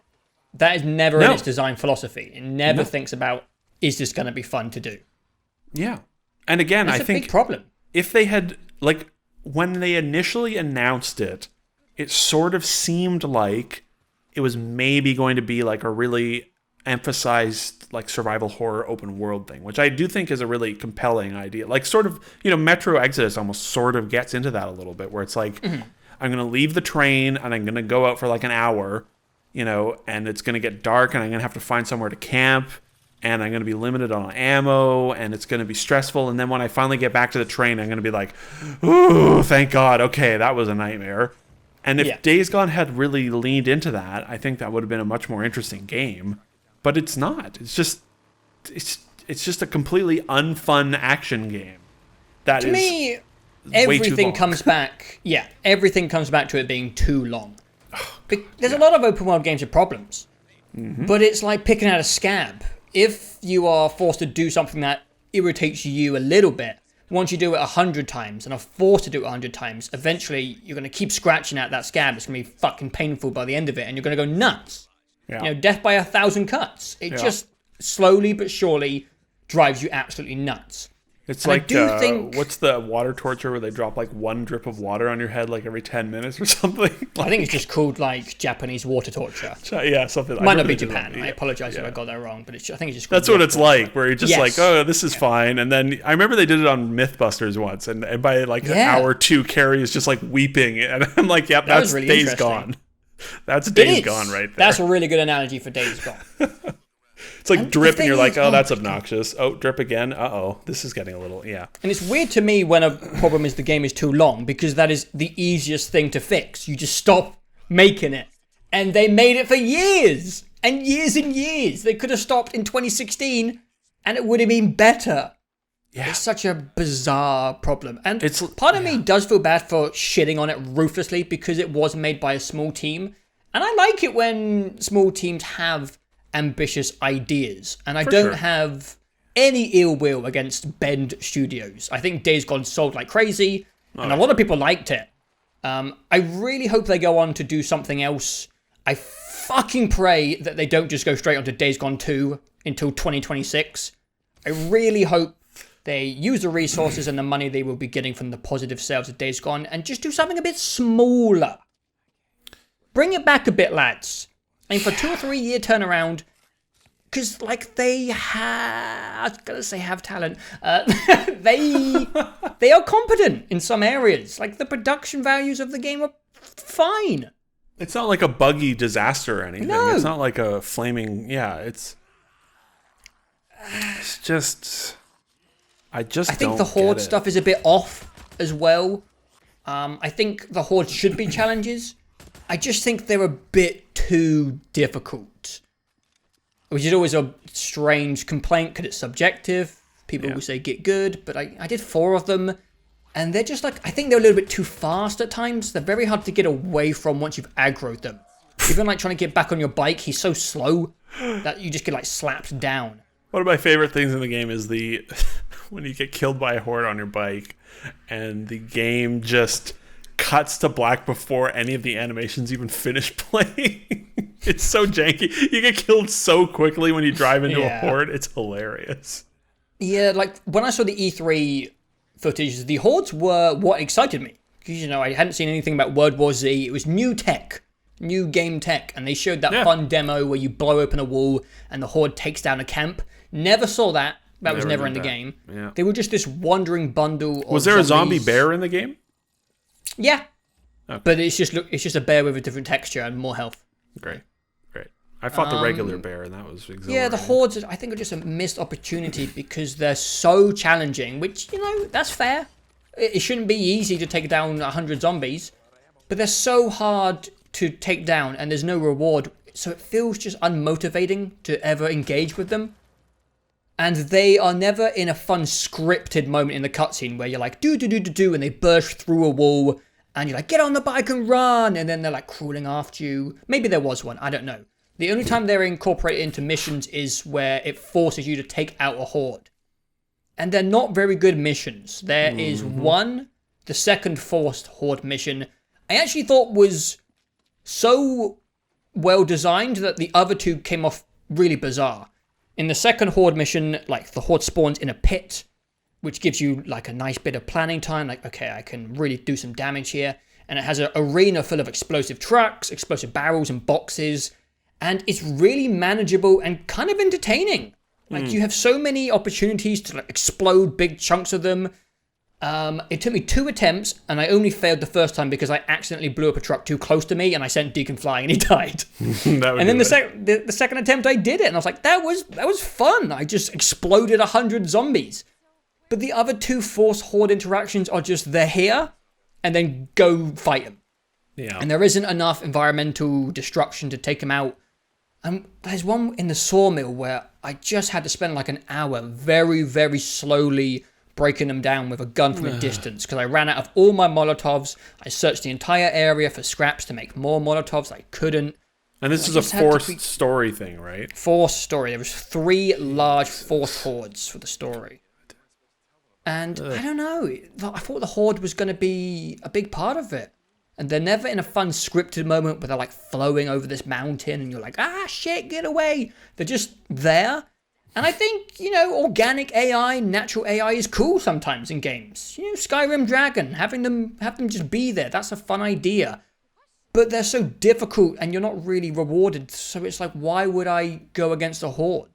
That is never in its design philosophy. It never thinks about, is this going to be fun to do? Yeah. And again, I think... that's a big problem. If they had, like, when they initially announced it, it sort of seemed like it was maybe going to be, like, a really emphasized, like, survival horror open world thing, which I do think is a really compelling idea. Like, sort of, Metro Exodus almost sort of gets into that a little bit, where it's like... I'm going to leave the train and I'm going to go out for like an hour, and it's going to get dark and I'm going to have to find somewhere to camp and I'm going to be limited on ammo and it's going to be stressful. And then when I finally get back to the train, I'm going to be like, ooh, thank God. Okay, that was a nightmare. And if Days Gone had really leaned into that, I think that would have been a much more interesting game. But it's not. It's just a completely unfun action game. That to is me, way too everything long. comes back. Yeah, everything comes back to it being too long. There's a lot of open world games with problems, but it's like picking out a scab. If you are forced to do something that irritates you a little bit, once you do it 100 times and are forced to do it 100 times, eventually you're going to keep scratching at that scab. It's going to be fucking painful by the end of it, and you're going to go nuts. Yeah. Death by 1,000 cuts. It just slowly but surely drives you absolutely nuts. It's and like, I do think, what's the water torture where they drop like one drip of water on your head like every 10 minutes or something? I think it's just called like Japanese water torture. Yeah, something. Might not be Japan. I apologize if I got that wrong, but I think it's just called That's what it's like, where you're just like, oh, this is fine. And then I remember they did it on Mythbusters once, and by like hour 2, Carrie is just like weeping. And I'm like, yep, that's really Days Gone. That's Days Gone right there. That's a really good analogy for Days Gone. It's like drip, and you're like, oh, that's obnoxious. Oh, drip again. Uh-oh, this is getting a little, And it's weird to me when a problem is the game is too long, because that is the easiest thing to fix. You just stop making it. And they made it for years and years and years. They could have stopped in 2016 and it would have been better. Yeah. It's such a bizarre problem. And part of me does feel bad for shitting on it ruthlessly because it was made by a small team. And I like it when small teams have ambitious ideas, and I don't have any ill will against Bend Studios. I think Days Gone sold like crazy, and a lot of people liked it. I really hope they go on to do something else. I fucking pray that they don't just go straight onto Days Gone 2 until 2026. I really hope they use the resources and the money they will be getting from the positive sales of Days Gone and just do something a bit smaller. Bring it back a bit, lads. And for 2 or 3 year turnaround, because like they have, I was gonna say have talent. They are competent in some areas. Like the production values of the game are fine. It's not like a buggy disaster or anything. No. It's not like a flaming. It's just. I think the Horde stuff is a bit off as well. I think the Horde should be challenges. I just think they're a bit too difficult, which is always a strange complaint because it's subjective. People will say get good, but I did 4 of them, and they're just like, I think they're a little bit too fast at times. They're very hard to get away from once you've aggroed them. Even like trying to get back on your bike, he's so slow that you just get like slapped down. One of my favorite things in the game is when you get killed by a horde on your bike, and the game just cuts to black before any of the animations even finish playing. It's so janky. You get killed so quickly when you drive into a horde. It's hilarious. Yeah, like when I saw the E3 footage, the hordes were what excited me. Because, I hadn't seen anything about World War Z. It was new tech, new game tech. And they showed that fun demo where you blow open a wall and the horde takes down a camp. Never saw that. That was never in the game. Yeah. They were just this wandering bundle of Was there zombies. a zombie bear in the game? Yeah. Okay. But it's just a bear with a different texture and more health. Great. I fought the regular bear, and that was exhilarating. Yeah, the hordes, I think, are just a missed opportunity because they're so challenging, which, that's fair. It shouldn't be easy to take down 100 zombies, but they're so hard to take down, and there's no reward, so it feels just unmotivating to ever engage with them. And they are never in a fun scripted moment in the cutscene where you're like, do, and they burst through a wall, and you're like, get on the bike and run, and then they're like crawling after you. Maybe there was one, I don't know. The only time they're incorporated into missions is where it forces you to take out a horde. And they're not very good missions. There is one, the second forced horde mission, I actually thought was so well designed that the other 2 came off really bizarre. In the second horde mission, like the horde spawns in a pit, which gives you like a nice bit of planning time. Like, okay, I can really do some damage here. And it has an arena full of explosive trucks, explosive barrels and boxes. And it's really manageable and kind of entertaining. Like you have so many opportunities to like explode big chunks of them. It took me 2 attempts, and I only failed the first time because I accidentally blew up a truck too close to me, and I sent Deacon flying, and he died. And then the second attempt, I did it, and I was like, that was fun. I just exploded 100 zombies. But the other 2 Force Horde interactions are just, they're here, and then go fight them. Yeah. And there isn't enough environmental destruction to take them out. There's one in the sawmill where I just had to spend like an hour very, very slowly breaking them down with a gun from a distance because I ran out of all my Molotovs. I searched the entire area for scraps to make more Molotovs. I couldn't. And this is a forced story thing, right? Forced story. There was 3 large Force Hordes for the story. And I don't know. I thought the Horde was going to be a big part of it. And they're never in a fun scripted moment where they're like flowing over this mountain and you're like, shit, get away. They're just there. And I think, organic AI, natural AI is cool sometimes in games. Skyrim Dragon, have them just be there. That's a fun idea. But they're so difficult and you're not really rewarded. So it's like, why would I go against a Horde?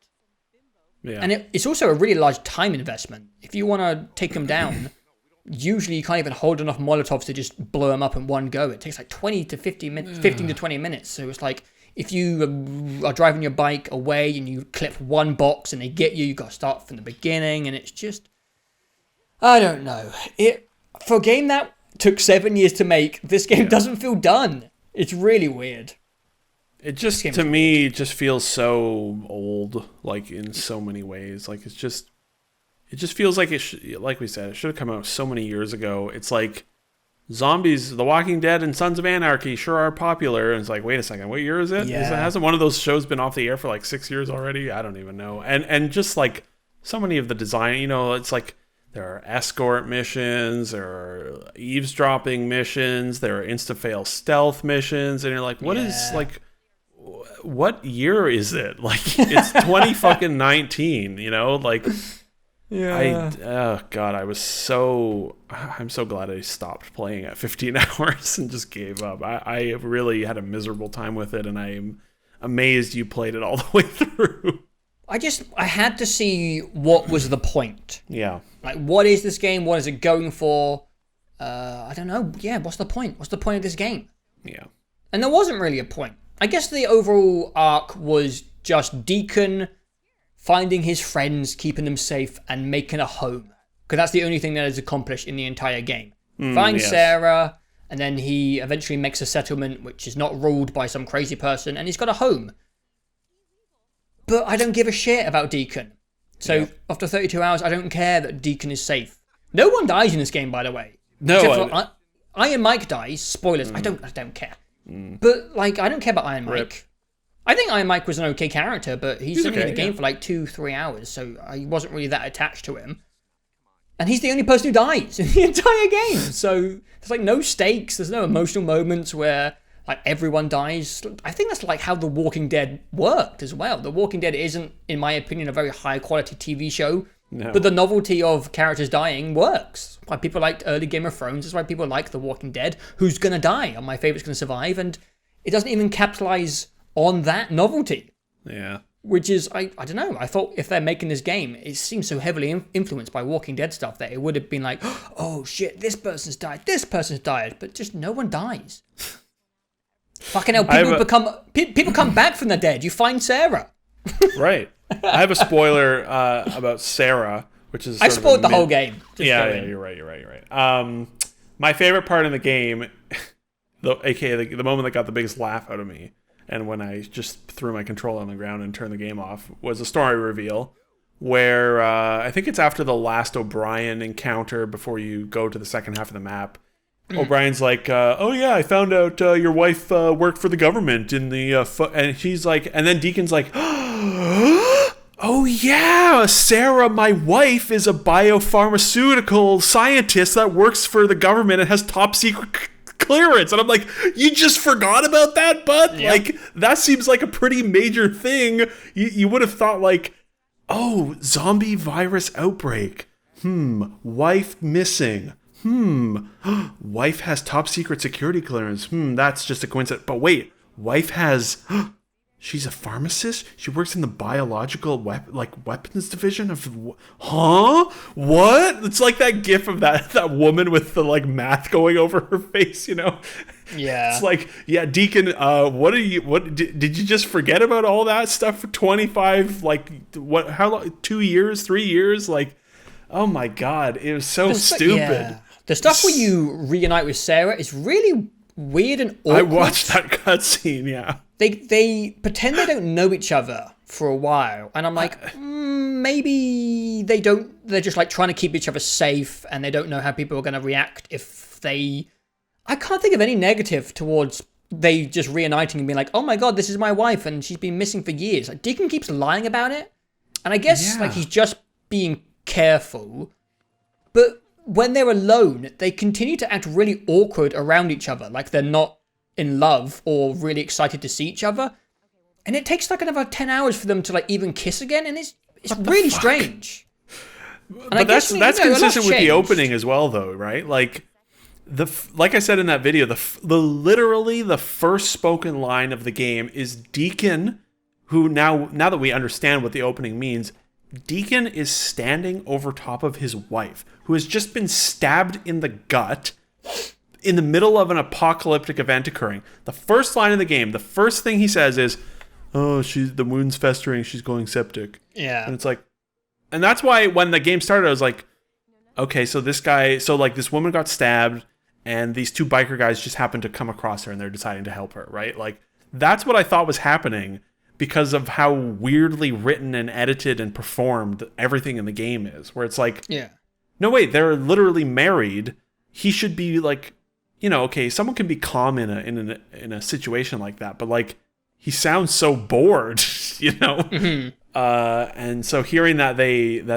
Yeah. And it's also a really large time investment. If you want to take them down, usually you can't even hold enough Molotovs to just blow them up in one go. It takes like 15 to 20 minutes. So it's like, if you are driving your bike away and you clip one box and they get you, you got to start from the beginning. And it's just, I don't know. For a game that took 7 years to make, this game doesn't feel done. It's really weird. It just, to me, just feels so old, like in so many ways. Like it just feels like like we said, it should have come out so many years ago. It's like zombies, The Walking Dead and Sons of Anarchy sure are popular. And it's like, wait a second, what year is it? Yeah. Hasn't one of those shows been off the air for like 6 years already? I don't even know. And just like so many of the design, it's like there are escort missions, there are eavesdropping missions, there are insta-fail stealth missions. And you're like, what year is it? Like it's 2019, like... Yeah. I'm so glad I stopped playing at 15 hours and just gave up. I really had a miserable time with it, and I am amazed you played it all the way through. I had to see what was the point. Yeah. Like, what is this game? What is it going for? I don't know. Yeah, what's the point? What's the point of this game? Yeah. And there wasn't really a point. I guess the overall arc was just Deacon finding his friends, keeping them safe, and making a home. Because that's the only thing that is accomplished in the entire game. Finds Sarah, and then he eventually makes a settlement which is not ruled by some crazy person, and he's got a home. But I don't give a shit about Deacon. So after 32 hours, I don't care that Deacon is safe. No one dies in this game, by the way. No. Iron Mike dies. Spoilers. I don't care. But I don't care about Iron Mike. Rip. I think Iron Mike was an okay character, but he's only in the game for like 2-3 hours, so I wasn't really that attached to him. And he's the only person who dies in the entire game, so there's like no stakes, there's no emotional moments where like everyone dies. I think that's like how The Walking Dead worked as well. The Walking Dead isn't, in my opinion, a very high quality TV show, but the novelty of characters dying works. Why people liked early Game of Thrones, that's why people like The Walking Dead. Who's gonna die? And my favorite's gonna survive, and it doesn't even capitalize on that novelty. Yeah. Which is, I don't know, I thought if they're making this game, it seems so heavily influenced by Walking Dead stuff that it would have been like, oh shit, this person's died, but just no one dies. Fucking hell, people come back from the dead. You find Sarah. Right. I have a spoiler about Sarah, which is... I spoiled the whole game. Yeah, you're right. My favorite part in the game... aka the moment that got the biggest laugh out of me, and when I just threw my controller on the ground and turned the game off, was a story reveal where I think it's after the last O'Brien encounter before you go to the second half of the map. O'Brien's like, oh yeah, I found out your wife worked for the government in the... and he's like, and then Deacon's like, oh yeah, Sarah, my wife, is a biopharmaceutical scientist that works for the government and has top secret clearance. And I'm like, you just forgot about that, bud? Yep. Like, that seems like a pretty major thing. You would have thought like, oh, zombie virus outbreak. Wife missing. Wife has top secret security clearance. That's just a coincidence. But wait, wife has she's a pharmacist? She works in the biological weapons division of... Huh? What? It's like that gif of that woman with the like math going over her face, you know? Yeah. It's like, yeah, Deacon, did you just forget about all that stuff for 25, how long, 2 years, 3 years? Like, oh my God, it was so stupid. Yeah. The stuff where you reunite with Sarah is really weird and awkward. I watched that cutscene, yeah. They pretend they don't know each other for a while, and I'm like, maybe they don't. They're just like trying to keep each other safe, and they don't know how people are going to react if they. I can't think of any negative towards they just reuniting and being like, oh my God, this is my wife, and she's been missing for years. Like, Deacon keeps lying about it, and I guess like he's just being careful, but when they're alone, they continue to act really awkward around each other, like they're not in love or really excited to see each other. And it takes like another 10 hours for them to like even kiss again, and it's really strange. And but that's consistent with the opening as well, though, right? Like like I said in that video, literally the first spoken line of the game is Deacon, who now that we understand what the opening means, Deacon is standing over top of his wife, who has just been stabbed in the gut in the middle of an apocalyptic event occurring. The first line of the game, the first thing he says is, oh, the wound's festering, she's going septic. Yeah. And it's like, and that's why when the game started, I was like, okay, so this woman got stabbed, and these two biker guys just happened to come across her, and they're deciding to help her, right? Like, that's what I thought was happening, because of how weirdly written and edited and performed everything in the game is, where it's like, no, wait, they're literally married. He should be like, you know, okay, someone can be calm in a situation like that, but like, he sounds so bored, you know? Mm-hmm. And so hearing that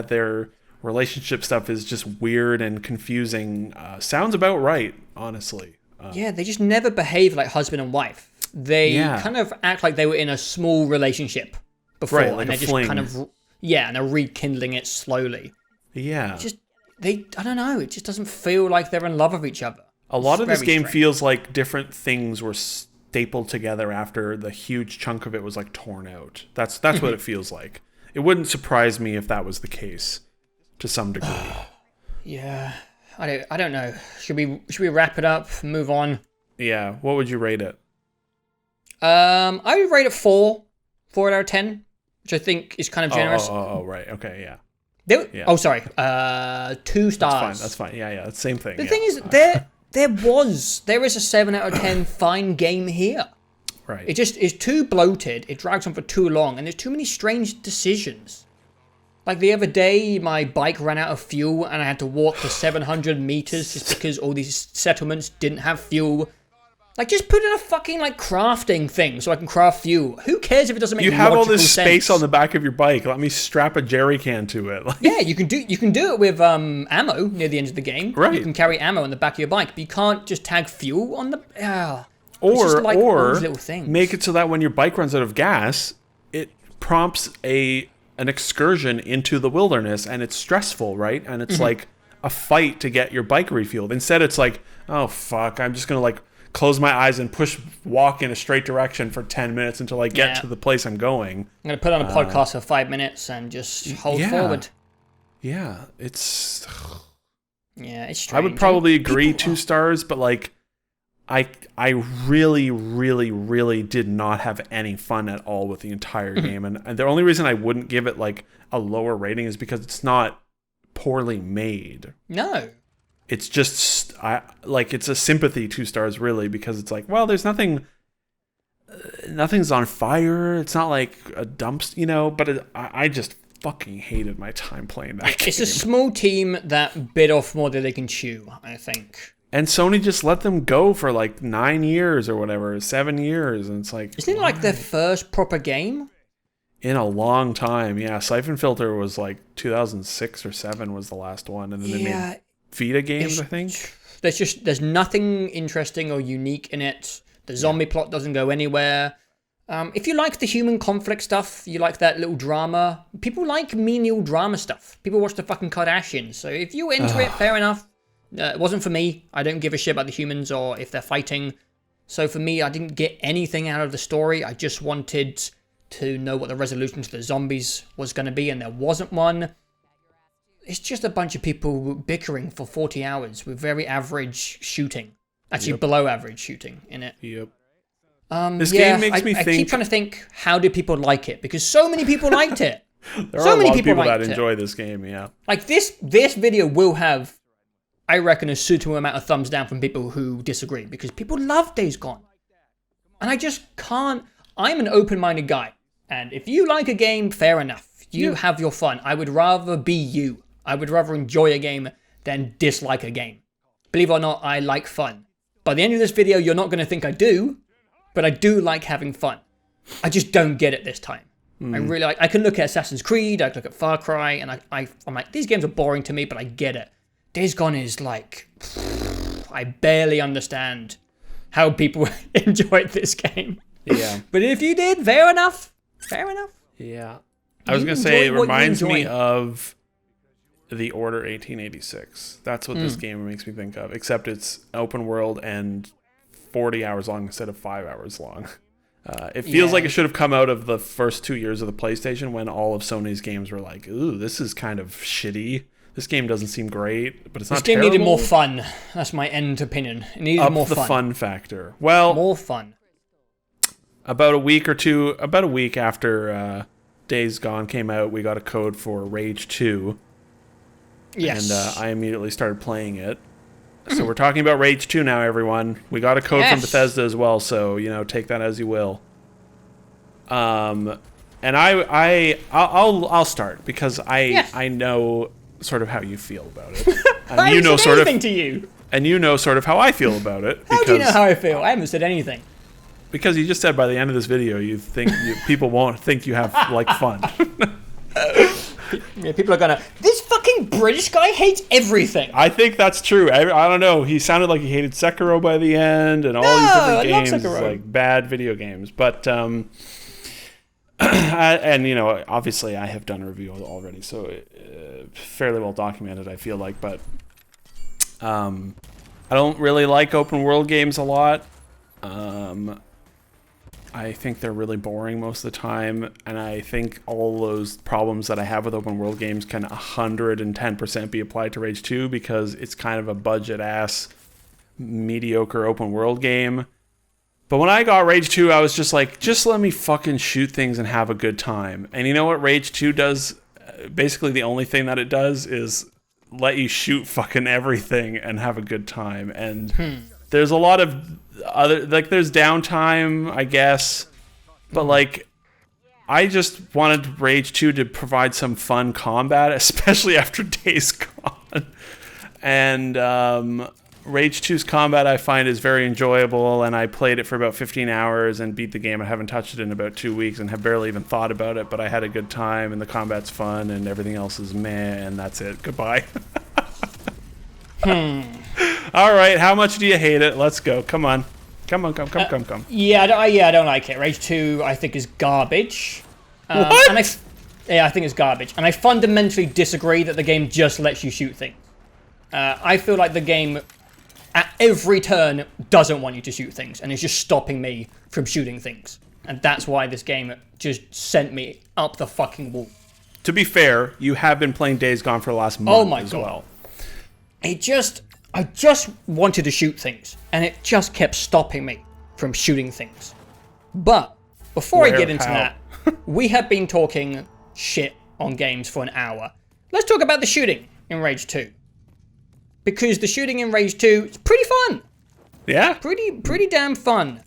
their relationship stuff is just weird and confusing sounds about right, honestly. They just never behave like husband and wife. They kind of act like they were in a small relationship before, right, like and they're just fling. kind of and they're rekindling it slowly. Yeah, I don't know. It just doesn't feel like they're in love with each other. A lot of this game feels like different things were stapled together after the huge chunk of it was like torn out. That's what it feels like. It wouldn't surprise me if that was the case to some degree. Yeah, I don't know. Should we wrap it up? Move on. Yeah. What would you rate it? I would rate it 4 out of 10, which I think is kind of generous. Oh, right. Okay, yeah. Oh, sorry. 2 stars. That's fine. Yeah, it's the same thing. The thing is, there is a 7 out of 10 fine game here. Right. It just is too bloated. It drags on for too long, and there's too many strange decisions. Like the other day, my bike ran out of fuel, and I had to walk for 700 meters just because all these settlements didn't have fuel. Like, just put in a fucking, like, crafting thing so I can craft fuel. Who cares if it doesn't make logical sense? You have all this space on the back of your bike. Let me strap a jerry can to it. Yeah, you can do it with ammo near the end of the game. Right. You can carry ammo on the back of your bike, but you can't just tag fuel on the... Or little things. Make it so that when your bike runs out of gas, it prompts an excursion into the wilderness, and it's stressful, right? And it's like a fight to get your bike refueled. Instead, it's like, oh, fuck, I'm just going to, like, close my eyes and walk in a straight direction for 10 minutes until I get to the place I'm going. I'm going to put on a podcast for 5 minutes and just hold forward. Yeah, it's... Yeah, it's strange. I would probably agree 2 stars, but like, I really, really, really did not have any fun at all with the entire game. And the only reason I wouldn't give it like a lower rating is because it's not poorly made. No. It's just, it's a sympathy 2 stars, really, because it's like, well, there's nothing's on fire. It's not like a dumpster, you know, but I just fucking hated my time playing that game. It's a small team that bit off more than they can chew, I think. And Sony just let them go for like 9 years or whatever, 7 years, and it's like... Isn't it like their first proper game? In a long time, yeah. Siphon Filter was like 2006 or 7 was the last one, and then they made Vita games, I think. There's nothing interesting or unique in it. The zombie plot doesn't go anywhere. If you like the human conflict stuff, you like that little drama. People like menial drama stuff. People watch the fucking Kardashians. So if you're into it, fair enough. It wasn't for me. I don't give a shit about the humans or if they're fighting. So for me, I didn't get anything out of the story. I just wanted to know what the resolution to the zombies was going to be, and there wasn't one. It's just a bunch of people bickering for 40 hours with very average shooting. Actually, below average shooting in it. Yep. This game makes me think... I keep trying to think, how did people like it? Because so many people liked it. There are a lot of people that enjoy this game, yeah. Like, this video will have, I reckon, a suitable amount of thumbs down from people who disagree. Because people love Days Gone. And I just can't... I'm an open-minded guy. And if you like a game, fair enough. You have your fun. I would rather be you. I would rather enjoy a game than dislike a game. Believe it or not, I like fun. By the end of this video, you're not going to think I do, but I do like having fun. I just don't get it this time. I really like... I can look at Assassin's Creed, I can look at Far Cry, and I'm like, these games are boring to me, but I get it. Days Gone is like... I barely understand how people enjoyed this game. Yeah. But if you did, fair enough. Fair enough. Yeah. I was going to say, it reminds me of The Order 1886. That's what this game makes me think of, except it's open world and 40 hours long instead of 5 hours long. It feels like it should have come out of the first 2 years of the PlayStation when all of Sony's games were like, ooh, this is kind of shitty. This game doesn't seem great, but it's not terrible. This game needed more fun. That's my end opinion. It needed more fun. Up the fun factor. Well, more fun. About a week after Days Gone came out, we got a code for Rage 2. Yes. And I immediately started playing it. So we're talking about Rage 2 now, everyone. We got a code from Bethesda as well, so, take that as you will. And I'll start because I know sort of how you feel about it. And I haven't said anything to you. And you know sort of how I feel about it. How do you know how I feel? I haven't said anything. Because you just said by the end of this video, people won't think you have fun. Yeah, people are gonna. This fucking British guy hates everything. I think that's true. I don't know. He sounded like he hated Sekiro by the end, and all these different games, like bad video games. But obviously, I have done a review already, so fairly well documented. I feel like, but I don't really like open world games a lot. I think they're really boring most of the time, and I think all those problems that I have with open world games can 110% be applied to Rage 2 because it's kind of a budget-ass, mediocre open world game. But when I got Rage 2, I was just like, just let me fucking shoot things and have a good time. And you know what Rage 2 does? Basically the only thing that it does is let you shoot fucking everything and have a good time. And there's a lot of there's downtime, I guess, but I just wanted Rage 2 to provide some fun combat, especially after Days Gone. And Rage 2's combat I find is very enjoyable, and I played it for about 15 hours and beat the game. I haven't touched it in about 2 weeks and have barely even thought about it, but I had a good time, and the combat's fun, and everything else is meh, and that's it. Goodbye. All right, how much do you hate it? Let's go. Come on. Come. Yeah, I don't like it. Rage 2, I think, is garbage. What? And I think it's garbage. And I fundamentally disagree that the game just lets you shoot things. I feel like the game, at every turn, doesn't want you to shoot things, and it's just stopping me from shooting things. And that's why this game just sent me up the fucking wall. To be fair, you have been playing Days Gone for the last month as well. I just wanted to shoot things, and it just kept stopping me from shooting things. But before I get into that, we have been talking shit on games for an hour. Let's talk about the shooting in Rage 2. Because the shooting in Rage 2 is pretty fun. Yeah? Pretty damn fun.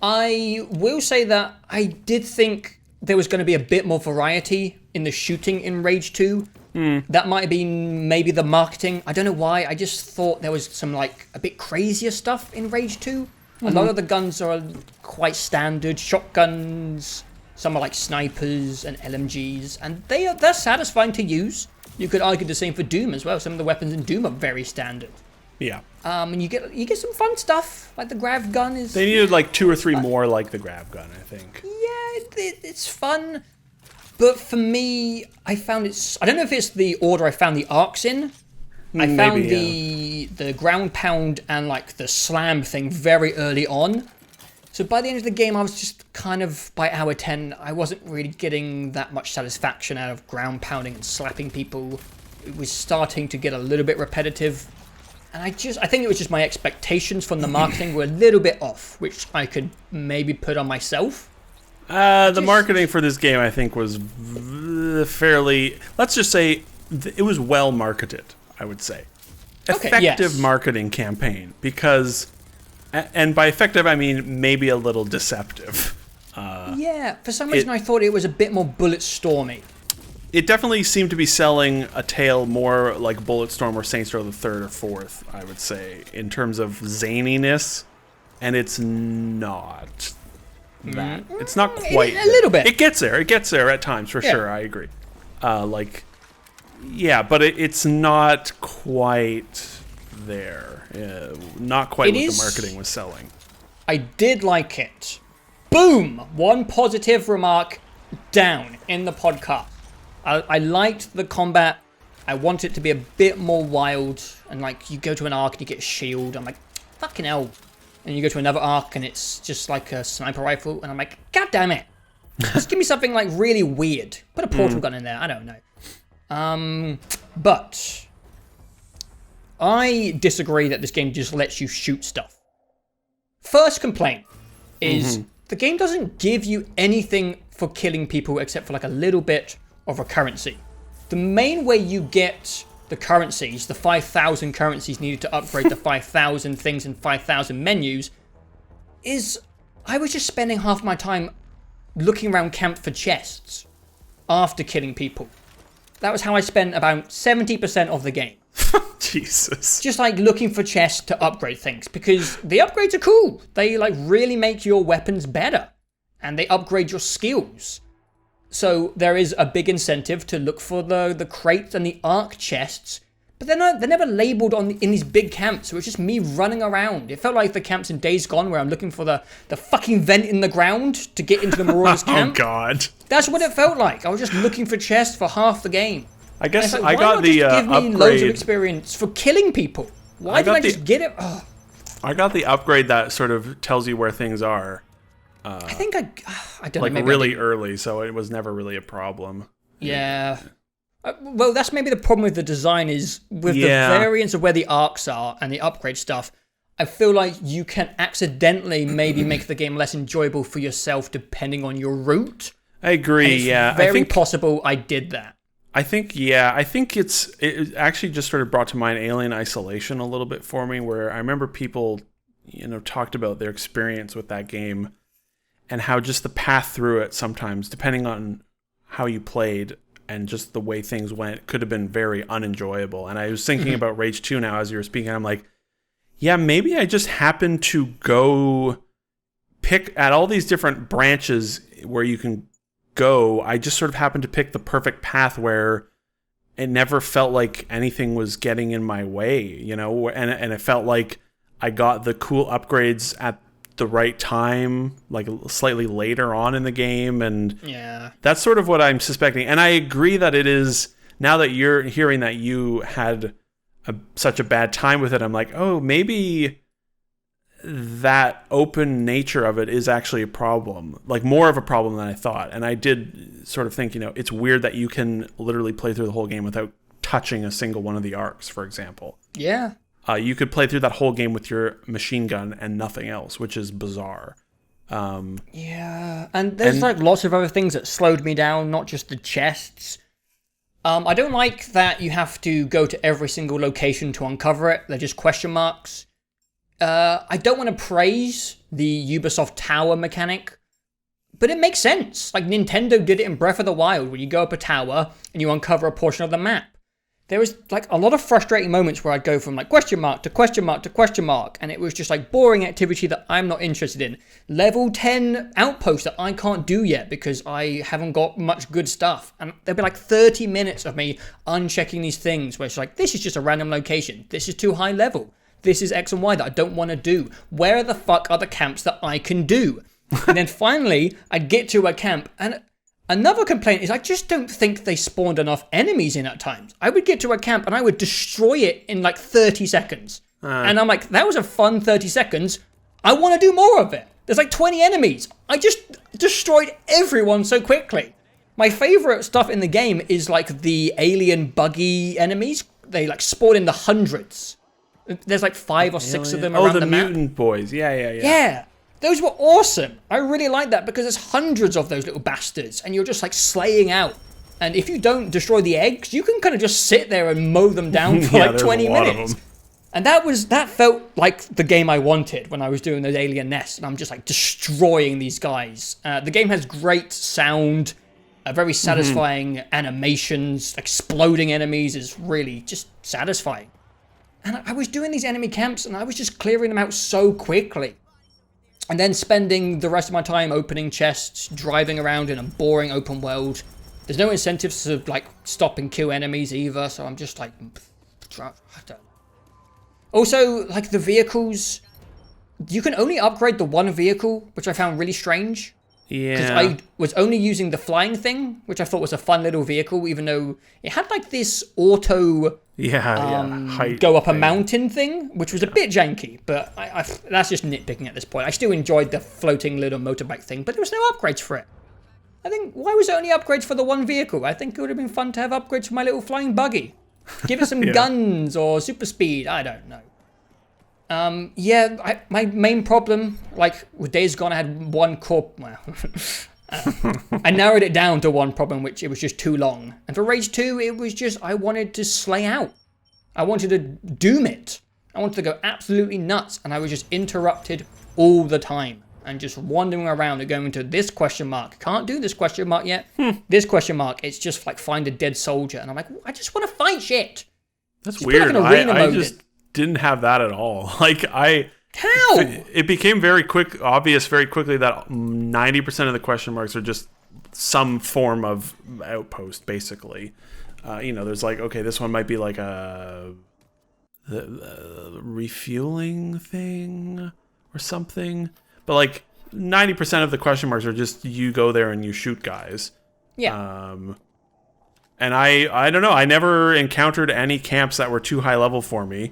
I will say that I did think there was going to be a bit more variety in the shooting in Rage 2. That might have been maybe the marketing. I don't know why. I just thought there was some a bit crazier stuff in Rage 2. A lot of the guns are quite standard shotguns. Some are like snipers and LMGs, and they're satisfying to use. You could argue the same for Doom as well. Some of the weapons in Doom are very standard. Yeah. And you get some fun stuff, like the grav gun is. They needed 2 or 3 more like the grav gun, I think. Yeah, it's fun. But for me, I found I don't know if it's the order I found the arcs in. I found the ground pound and the slam thing very early on. So by the end of the game, I was just kind of, by hour 10, I wasn't really getting that much satisfaction out of ground pounding and slapping people. It was starting to get a little bit repetitive. And I think it was just my expectations from the marketing were a little bit off, which I could maybe put on myself. The marketing for this game, I think, was fairly, let's just say, it was well marketed, I would say. Effective marketing campaign, because, and by effective, I mean maybe a little deceptive. Yeah, for some reason I thought it was a bit more Bulletstormy. It definitely seemed to be selling a tale more like Bulletstorm or Saints Row the Third or Fourth, I would say, in terms of zaniness, and it's not that. It's not quite a little bit. It gets there. It gets there at times, for sure. I agree. But it's not quite there. Not quite what the marketing was selling. I did like it. Boom! One positive remark down in the podcast. I liked the combat. I want it to be a bit more wild. And like, you go to an arc and you get a shield. I'm like, fucking hell. And you go to another arc and it's just like a sniper rifle. And I'm like, god damn it. Just give me something like really weird. Put a portal gun in there. I don't know. But I disagree that this game just lets you shoot stuff. First complaint is the game doesn't give you anything for killing people except for like a little bit of a currency. The main way you get the currencies, the 5,000 currencies needed to upgrade the 5,000 things and 5,000 menus, is I was just spending half my time looking around camp for chests after killing people. That was how I spent about 70% of the game. Jesus. Just like looking for chests to upgrade things, because the upgrades are cool. They like really make your weapons better and they upgrade your skills. So there is a big incentive to look for the crates and the arc chests, but they're never labeled in these big camps. So it's just me running around. It felt like the camps in Days Gone where I'm looking for the fucking vent in the ground to get into the Marauders camp. Oh god. That's what it felt like. I was just looking for chests for half the game. I guess like, I got the upgrade. Give me loads of experience for killing people. Why didn't I just get it? Oh. I got the upgrade that sort of tells you where things are. I think I don't like know. Maybe really early, so it was never really a problem. Yeah. Well, that's maybe the problem with the design is with the variance of where the arcs are and the upgrade stuff. I feel like you can accidentally maybe make the game less enjoyable for yourself depending on your route. I agree. It's very possible I did that. I think it actually just sort of brought to mind Alien Isolation a little bit for me, where I remember people, talked about their experience with that game and how just the path through it sometimes, depending on how you played and just the way things went, could have been very unenjoyable. And I was thinking about Rage 2 now as you were speaking. I'm like, yeah, maybe I just happened to go pick at all these different branches where you can go. I just sort of happened to pick the perfect path where it never felt like anything was getting in my way, and it felt like I got the cool upgrades at the right time, like slightly later on in the game, and that's sort of what I'm suspecting. And I agree that it is, now that you're hearing that you had such a bad time with it, I'm like, oh, maybe that open nature of it is actually a problem, like more of a problem than I thought. And I did sort of think, it's weird that you can literally play through the whole game without touching a single one of the arcs, for example. Yeah. You could play through that whole game with your machine gun and nothing else, which is bizarre. Yeah, and there's like lots of other things that slowed me down, not just the chests. I don't like that you have to go to every single location to uncover it. They're just question marks. I don't want to praise the Ubisoft Tower mechanic, but it makes sense. Like Nintendo did it in Breath of the Wild, where you go up a tower and you uncover a portion of the map. There was like a lot of frustrating moments where I'd go from like question mark to question mark to question mark, and it was just like boring activity that I'm not interested in. Level 10 outpost that I can't do yet because I haven't got much good stuff. And there'd be like 30 minutes of me unchecking these things where it's like, this is just a random location. This is too high level. This is X and Y that I don't want to do. Where the fuck are the camps that I can do? And then finally, I'd get to a camp, and another complaint is I just don't think they spawned enough enemies in at times. I would get to a camp and I would destroy it in like 30 seconds. And I'm like, that was a fun 30 seconds. I want to do more of it. There's like 20 enemies. I just destroyed everyone so quickly. My favorite stuff in the game is like the alien buggy enemies. They like spawn in the hundreds. There's like 5 or 6 of them around the map. Oh, the mutant boys. Yeah. Yeah. Those were awesome. I really like that because there's hundreds of those little bastards and you're just like slaying out. And if you don't destroy the eggs, you can kind of just sit there and mow them down for like 20 minutes. And that felt like the game I wanted when I was doing those alien nests. And I'm just like destroying these guys. The game has great sound, very satisfying animations. Exploding enemies is really just satisfying. And I was doing these enemy camps and I was just clearing them out so quickly. And then spending the rest of my time opening chests, driving around in a boring open world. There's no incentives to like stop and kill enemies either, so I'm just like, I don't know. Also, like the vehicles, you can only upgrade the one vehicle, which I found really strange. Yeah. Because I was only using the flying thing, which I thought was a fun little vehicle, even though it had like this auto height go up a thing. Mountain thing, which was a bit janky, but I that's just nitpicking at this point. I still enjoyed the floating little motorbike thing, but there was no upgrades for it. I think, why was there only upgrades for the one vehicle? I think it would have been fun to have upgrades for my little flying buggy. Give it some guns or super speed, I don't know. My main problem, like with Days Gone, I had one core. Well, I narrowed it down to one problem, which it was just too long. And for Rage 2, it was just I wanted to slay out. I wanted to doom it. I wanted to go absolutely nuts, and I was just interrupted all the time. And just wandering around and going to this question mark. Can't do this question mark yet. This question mark, it's just like find a dead soldier. And I'm like, I just want to fight shit. That's just weird. Like I just didn't have that at all. Like How? It became obvious very quickly that 90% of the question marks are just some form of outpost, basically. There's like, okay, this one might be like the refueling thing or something. But like 90% of the question marks are just you go there and you shoot guys. Yeah. And I don't know. I never encountered any camps that were too high level for me.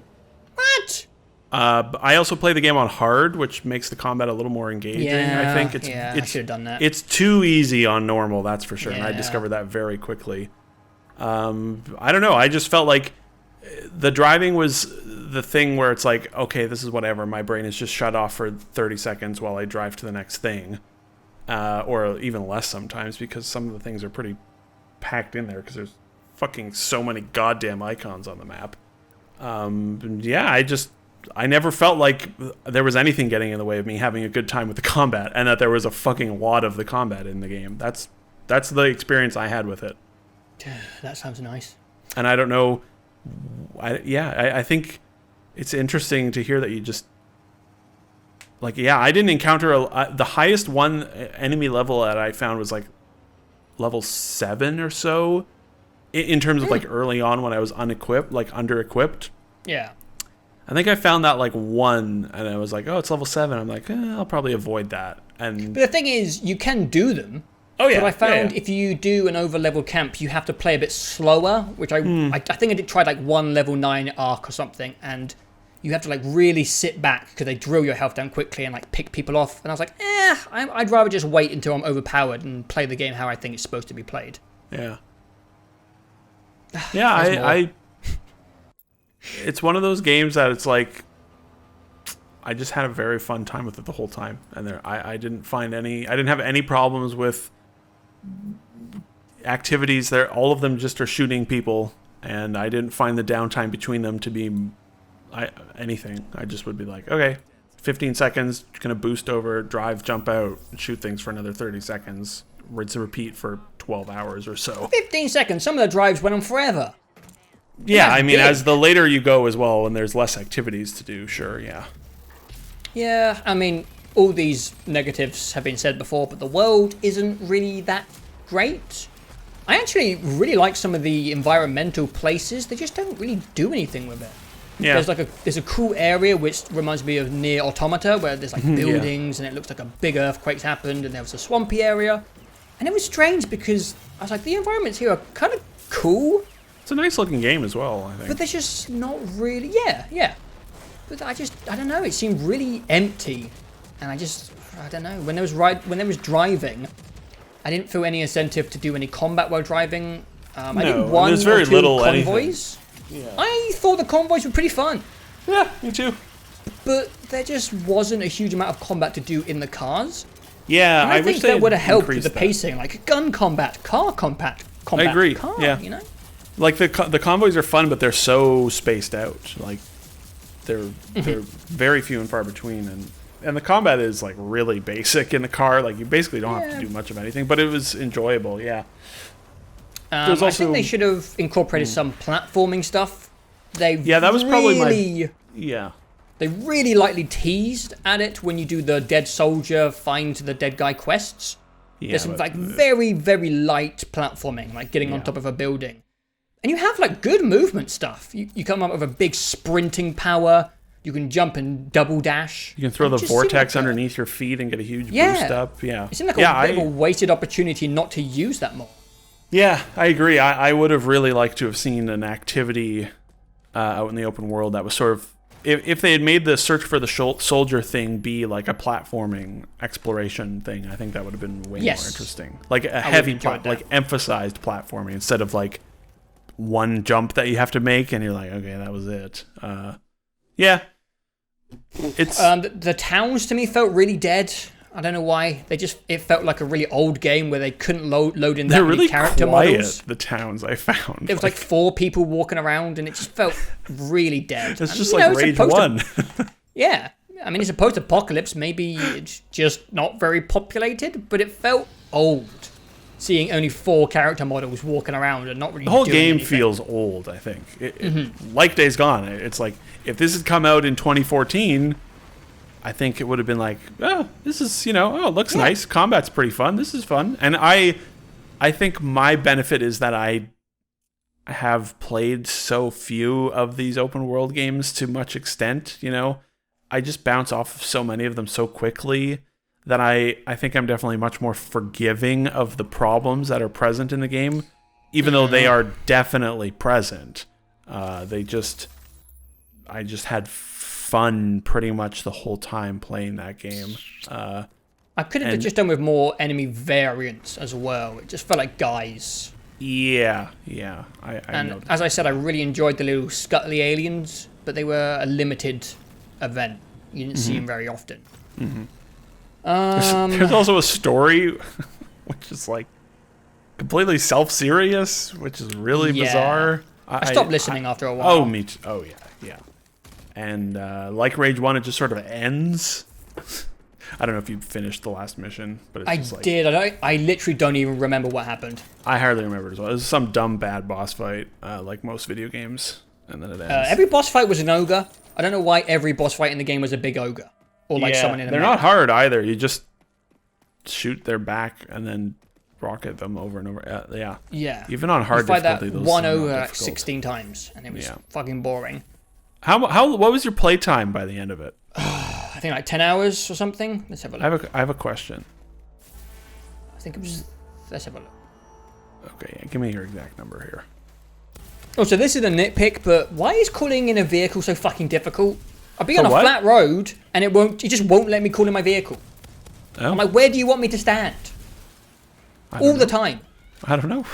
What? I also play the game on hard, which makes the combat a little more engaging. Yeah, I think I should have done that. It's too easy on normal, that's for sure. Yeah. And I discovered that very quickly. I don't know. I just felt like the driving was the thing where it's like, okay, this is whatever. My brain is just shut off for 30 seconds while I drive to the next thing. Or even less sometimes, because some of the things are pretty packed in there because there's fucking so many goddamn icons on the map. I never felt like there was anything getting in the way of me having a good time with the combat, and that there was a fucking lot of the combat in the game. That's the experience I had with it. That sounds nice. And I don't know. I think it's interesting to hear that you just I didn't encounter the highest one enemy level that I found was like level 7 or so in terms of like early on when I was under-equipped. Yeah. I think I found that like 1 and I was like, oh, it's level 7. I'm like, I'll probably avoid that. But the thing is, you can do them. Oh yeah. But I found if you do an over-level camp, you have to play a bit slower, which I think I did try like one level 9 arc or something, and you have to like really sit back because they drill your health down quickly and like pick people off. And I was like, I'd rather just wait until I'm overpowered and play the game how I think it's supposed to be played. Yeah. Yeah, it's one of those games that it's like I just had a very fun time with it the whole time, and I didn't have any problems with activities there. All of them just are shooting people, and I didn't find the downtime between them to be anything. I just would be like, okay, 15 seconds, gonna boost over, drive, jump out, and shoot things for another 30 seconds, rinse and repeat for 12 hours or so. 15 seconds. Some of the drives went on forever. Yeah, I mean, as the later you go as well, and there's less activities to do, sure, yeah. Yeah, I mean, all these negatives have been said before, but the world isn't really that great. I actually really like some of the environmental places. They just don't really do anything with it. Yeah. There's a cool area which reminds me of Near Automata, where there's like buildings and it looks like a big earthquake's happened, and there was a swampy area. And it was strange because I was like, the environments here are kind of cool. It's a nice looking game as well, I think. But they're just not really, yeah. But I don't know, it seemed really empty. And I just I don't know. When there was driving, I didn't feel any incentive to do any combat while driving. I did one there's very or two little convoys. Yeah. I thought the convoys were pretty fun. Yeah, me too. But there just wasn't a huge amount of combat to do in the cars. Yeah, And I wish think they that would have helped with the that. pacing, like gun combat, car combat, I agree. car, yeah. you know? Like the convoys are fun, but they're so spaced out. Like they're very few and far between, and the combat is like really basic in the car. Like you basically don't have to do much of anything, but it was enjoyable. Yeah. I think they should have incorporated some platforming stuff. That was probably my They really lightly teased at it when you do the dead soldier find the dead guy quests. Yeah, there's some like very, very light platforming, like getting on top of a building. And you have like good movement stuff. You come up with a big sprinting power. You can jump and double dash. You can throw the vortex underneath your feet and get a huge boost up. Yeah. It seemed like a bit of a wasted opportunity not to use that more. Yeah, I agree. I would have really liked to have seen an activity out in the open world that was sort of... If they had made the search for the soldier thing be like a platforming exploration thing, I think that would have been way more interesting. Like a heavy, like emphasized platforming instead of like one jump that you have to make and you're like, okay, that was it. Yeah. It's the towns to me felt really dead. I don't know why. It felt like a really old game where they couldn't load in that many character models. The towns I found. It was like 4 people walking around, and it just felt really dead. It's just like Rage 1. Yeah. I mean, it's a post-apocalypse. Maybe it's just not very populated, but it felt old. Seeing only 4 character models walking around and not really doing anything. The whole game feels old, I think. Like Days Gone. It's like, if this had come out in 2014... I think it would have been like, oh, this is, it looks nice. Combat's pretty fun. This is fun. And I think my benefit is that I have played so few of these open world games to much extent, I just bounce off of so many of them so quickly that I think I'm definitely much more forgiving of the problems that are present in the game, even though they are definitely present. I just had fun pretty much the whole time playing that game. I could have just done with more enemy variants as well. It just felt like guys. Yeah. And as I said, I really enjoyed the little scuttly aliens, but they were a limited event. You didn't see them very often. There's also a story, which is like completely self-serious, which is really bizarre. I stopped listening after a while. Oh, me too. Oh, yeah. And like Rage 1, it just sort of ends. I don't know if you finished the last mission, but it's just like... did. I literally don't even remember what happened. I hardly remember it as well. It was some dumb, bad boss fight, like most video games, and then it ends. Every boss fight was an ogre. I don't know why every boss fight in the game was a big ogre. Or like someone in a they're mech. not hard either. You just shoot their back and then rocket them over and over. Yeah. Even on hard difficulty, those one ogre like 16 times, and it was fucking boring. What was your play time by the end of it? I think like 10 hours or something. Let's have a look. I have a question. I think it was... Let's have a look. Okay, give me your exact number here. Oh, so this is a nitpick, but why is calling in a vehicle so fucking difficult? I'll be on a flat road, and it just won't let me call in my vehicle. Oh. I'm like, where do you want me to stand? All the time. I don't know.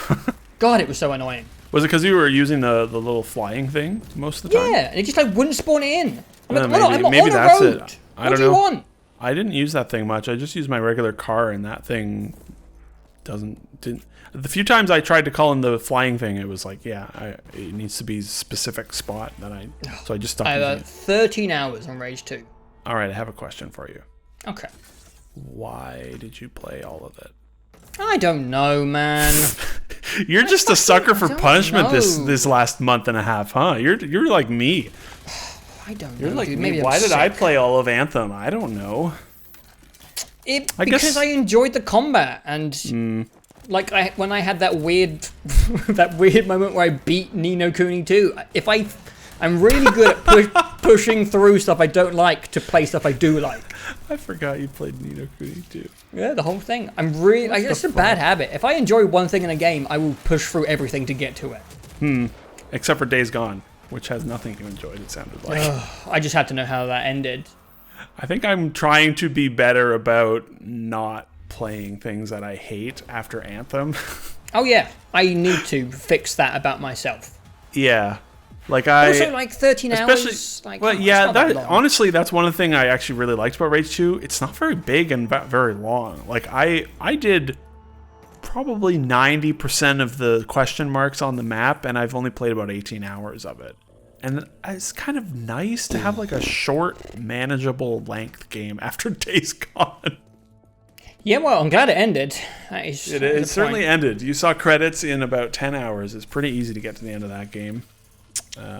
God, it was so annoying. Was it because you were using the little flying thing most of the time? Yeah, and it just like wouldn't spawn it in. I'm like, maybe that's road. it. I don't know. What do you want? I didn't use that thing much. I just used my regular car, and that thing didn't. The few times I tried to call in the flying thing, it was like, it needs to be a specific spot so I just stopped. I have 13 hours on Rage 2. All right, I have a question for you. Okay. Why did you play all of it? I don't know, man. You're just a sucker for punishment this last month and a half, huh? You're like me. I don't know. You're like dude. me. Maybe Why did I play all of Anthem? I don't know. Because I enjoyed the combat and like when I had that weird moment where I beat Ni no Kuni 2. I'm really good at pushing through stuff I don't like to play stuff I do like. I forgot you played Ni no Kuni 2. Yeah, the whole thing. It's a bad habit. If I enjoy one thing in a game, I will push through everything to get to it. Except for Days Gone, which has nothing you enjoyed, it sounded like. I just had to know how that ended. I think I'm trying to be better about not playing things that I hate after Anthem. Oh yeah, I need to fix that about myself. Yeah. Like also, like 13 hours. Like, well, yeah, honestly, that's one of the things I actually really liked about Rage 2. It's not very big and very long. Like I did probably 90% of the question marks on the map, and I've only played about 18 hours of it. And it's kind of nice to have like a short, manageable length game after Days Gone. Yeah, well, I'm glad it ended. It certainly ended. You saw credits in about 10 hours. It's pretty easy to get to the end of that game.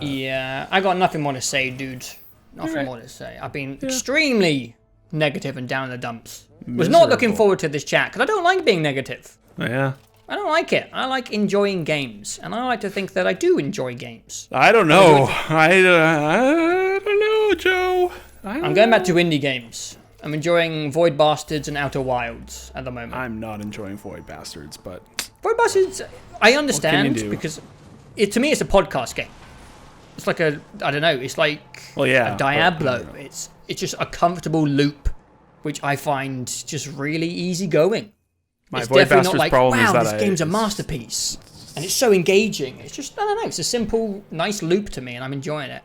Yeah, I got nothing more to say, dude. Nothing more to say. I've been extremely negative and down in the dumps. Was not looking forward to this chat because I don't like being negative. Yeah. I don't like it. I like enjoying games, and I like to think that I do enjoy games. I don't know. I don't know, Joe. I'm going back to indie games. I'm enjoying Void Bastards and Outer Wilds at the moment. I'm not enjoying Void Bastards, but Void Bastards, I understand because to me it's a podcast game. It's like I don't know. It's like a Diablo. But, It's just a comfortable loop, which I find just really easy going. My it's Void definitely Bastards not like, problem is that this game's a masterpiece, and it's so engaging. It's just I don't know. It's a simple, nice loop to me, and I'm enjoying it.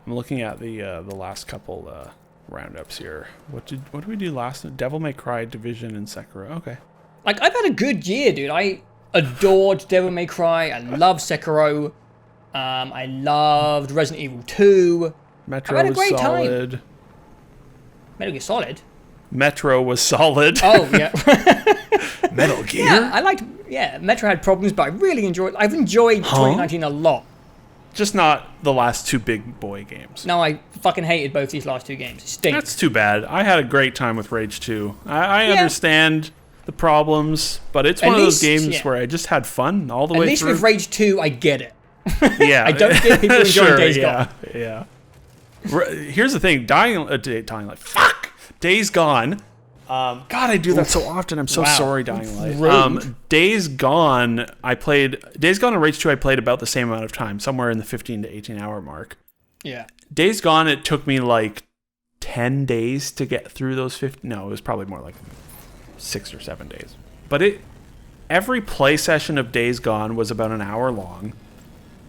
I'm looking at the last couple roundups here. What did we do last? Devil May Cry, Division, and Sekiro. Okay. Like I've had a good year, dude. I adored Devil May Cry. I love Sekiro. I loved Resident Evil 2. Metro I had a great was solid. time. Metal Gear Solid. Metro was solid. Oh yeah. Metal Gear. Yeah, I liked. Yeah, Metro had problems, but I really enjoyed. I've enjoyed 2019 a lot. Just not the last two big boy games. No, I fucking hated both these last two games. It stinks. That's too bad. I had a great time with Rage 2. I understand the problems, but it's one of those games where I just had fun all the way through. At least with Rage 2, I get it. Yeah. I don't get people enjoying Days Gone. Yeah. Here's the thing. Days Gone. God, I do that so often. I'm so sorry, Dying Light. Days Gone and Rage 2 I played about the same amount of time, somewhere in the 15 to 18 hour mark. Yeah. Days Gone, it took me like 10 days to get through those 50. No, it was probably more like 6 or 7 days. But every play session of Days Gone was about an hour long.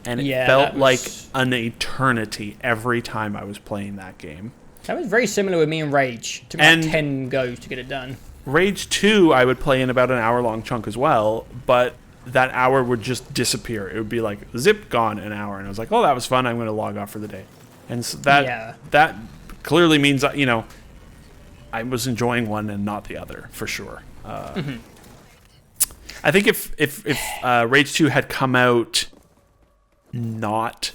And it felt like an eternity every time I was playing that game. That was very similar with me and Rage. It took me like 10 goes to get it done. Rage 2, I would play in about an hour-long chunk as well, but that hour would just disappear. It would be like, zip, gone, an hour. And I was like, oh, that was fun. I'm going to log off for the day. And so that clearly means, I was enjoying one and not the other, for sure. I think if Rage 2 had come out not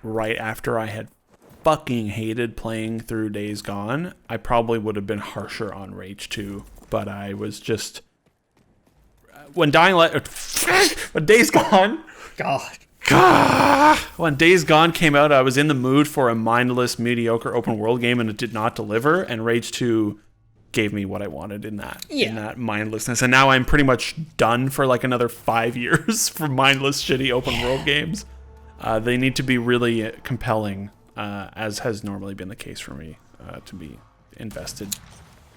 right after I had fucking hated playing through Days Gone, I probably would have been harsher on Rage 2, but I was just when Days Gone when Days Gone came out, I was in the mood for a mindless, mediocre open world game, and it did not deliver, and Rage 2 gave me what I wanted in that mindlessness, and now I'm pretty much done for like another 5 years for mindless, shitty open world games. They need to be really compelling, as has normally been the case for me, to be invested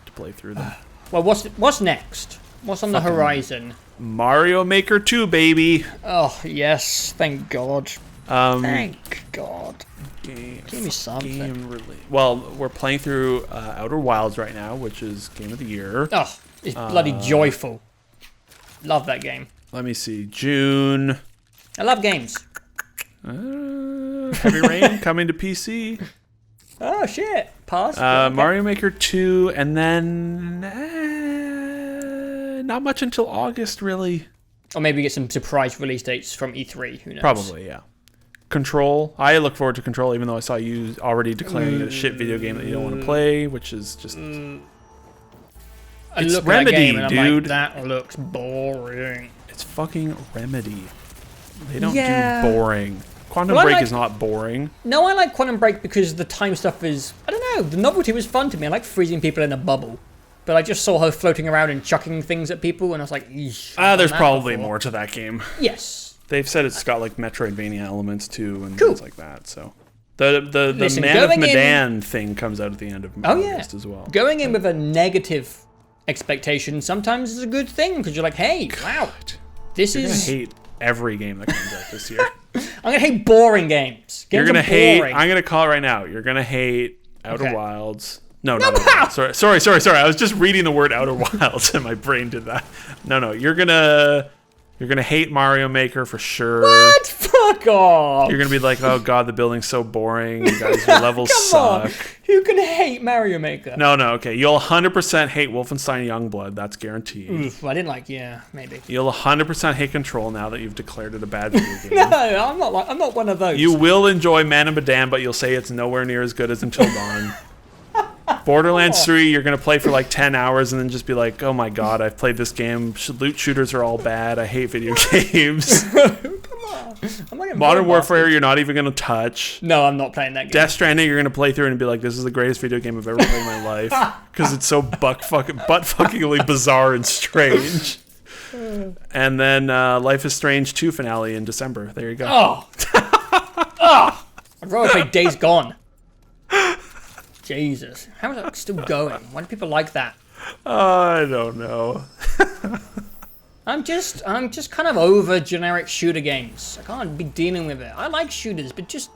to play through them. Well, what's next? What's on the horizon? Mario Maker 2, baby. Oh, yes. Thank God. Thank God. Give me something. Well, we're playing through Outer Wilds right now, which is Game of the Year. Oh, it's bloody joyful. Love that game. Let me see. June. I love games. Heavy Rain coming to PC. Oh shit! Pass. Mario Maker 2, and then not much until August, really. Or maybe get some surprise release dates from E3. Who knows? Probably, yeah. Control. I look forward to Control, even though I saw you already declaring it a shit video game that you don't want to play, which is just. It's Remedy, dude. Like, that looks boring. It's fucking Remedy. They don't do boring. Quantum Break is not boring. No, I like Quantum Break because the time stuff is... I don't know. The novelty was fun to me. I like freezing people in a bubble. But I just saw her floating around and chucking things at people, and I was like, eesh. There's probably more to that game. Yes. They've said it's got like Metroidvania elements too and things like that. So The Listen, Man of going Medan thing comes out at the end of August as well. Going in with a negative expectation sometimes is a good thing because you're like, hey, wow, this You're is. gonna hate every game that comes out this year. I'm gonna hate boring games. You're Games gonna are hate. boring. I'm gonna call it right now. You're gonna hate Outer Okay. Wilds. No, not Outer Wilds. Sorry. I was just reading the word Outer Wilds and my brain did that. No. You're gonna hate Mario Maker for sure. What? Fuck off. You're gonna be like, oh god, the building's so boring. You guys, your levels Come suck. on. Who can hate Mario Maker? No, okay. You'll 100% hate Wolfenstein Youngblood. That's guaranteed. Oof, I didn't like. Yeah, maybe. You'll 100% hate Control now that you've declared it a bad video game. No, I'm not one of those. You will enjoy Man of Medan, but you'll say it's nowhere near as good as Until Dawn. Borderlands 3, you're going to play for like 10 hours and then just be like, oh my god, I've played this game. Loot shooters are all bad. I hate video games. Modern Warfare, you're not even going to touch. No, I'm not playing that game. Death Stranding, you're going to play through and be like, this is the greatest video game I've ever played in my life. Because it's so butt-fuckingly bizarre and strange. And then Life is Strange 2 finale in December. There you go. Oh. I'd rather play Days Gone. Jesus. How is that still going? Why do people like that? I don't know. I'm just kind of over generic shooter games. I can't be dealing with it. I like shooters, but just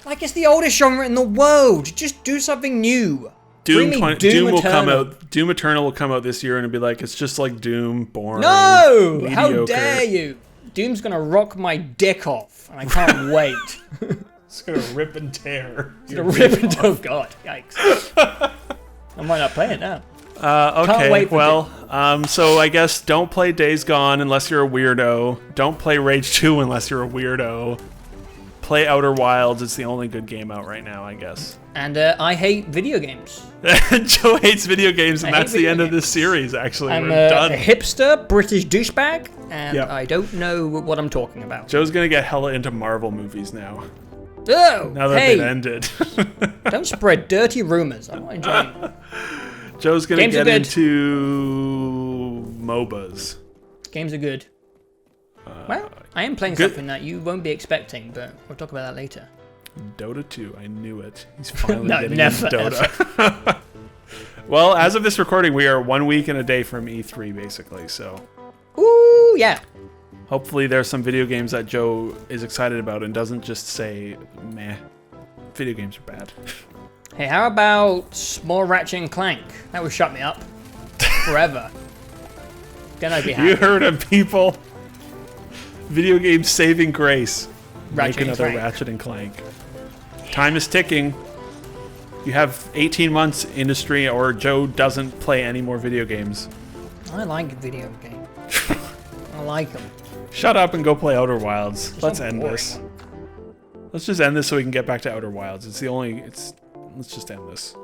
like it's the oldest genre in the world. Just do something new. Doom will come Eternal. out. Doom Eternal will come out this year and it'll be like, it's just like Doom, boring. No! Mediocre. How dare you? Doom's gonna rock my dick off, and I can't wait. It's gonna rip and tear. It's gonna rip into oh god, yikes. I might not play it now. Okay, wait for well, so I guess don't play Days Gone unless you're a weirdo. Don't play Rage 2 unless you're a weirdo. Play Outer Wilds. It's the only good game out right now, I guess. And I hate video games. Joe hates video games, and I hate that's the video end of games. this series, actually. I'm We're a done. hipster, British douchebag, and Yep. I don't know what I'm talking about. Joe's gonna get hella into Marvel movies now. Oh, Now that hey, they've ended. don't spread dirty rumors. I'm not enjoying it. Joe's gonna Games are get good. into MOBAs. Games are good. Well, I am playing good. something that you won't be expecting, but we'll talk about that later. Dota 2, I knew it. He's finally No, getting never, into Dota. Well, as of this recording, we are 1 week and a day from E3, basically, so Ooh, yeah. hopefully there's some video games that Joe is excited about and doesn't just say, meh, video games are bad. Hey, how about more Ratchet and Clank? That would shut me up forever. Then I'd be happy. You heard him, people. Video games saving grace. Ratchet Make and another Clank. Ratchet and Clank. Time is ticking. You have 18 months, industry, or Joe doesn't play any more video games. I like video games. I like them. Shut up and go play Outer Wilds. It's Let's not end boring. this. Let's just end this so we can get back to Outer Wilds. Let's just end this.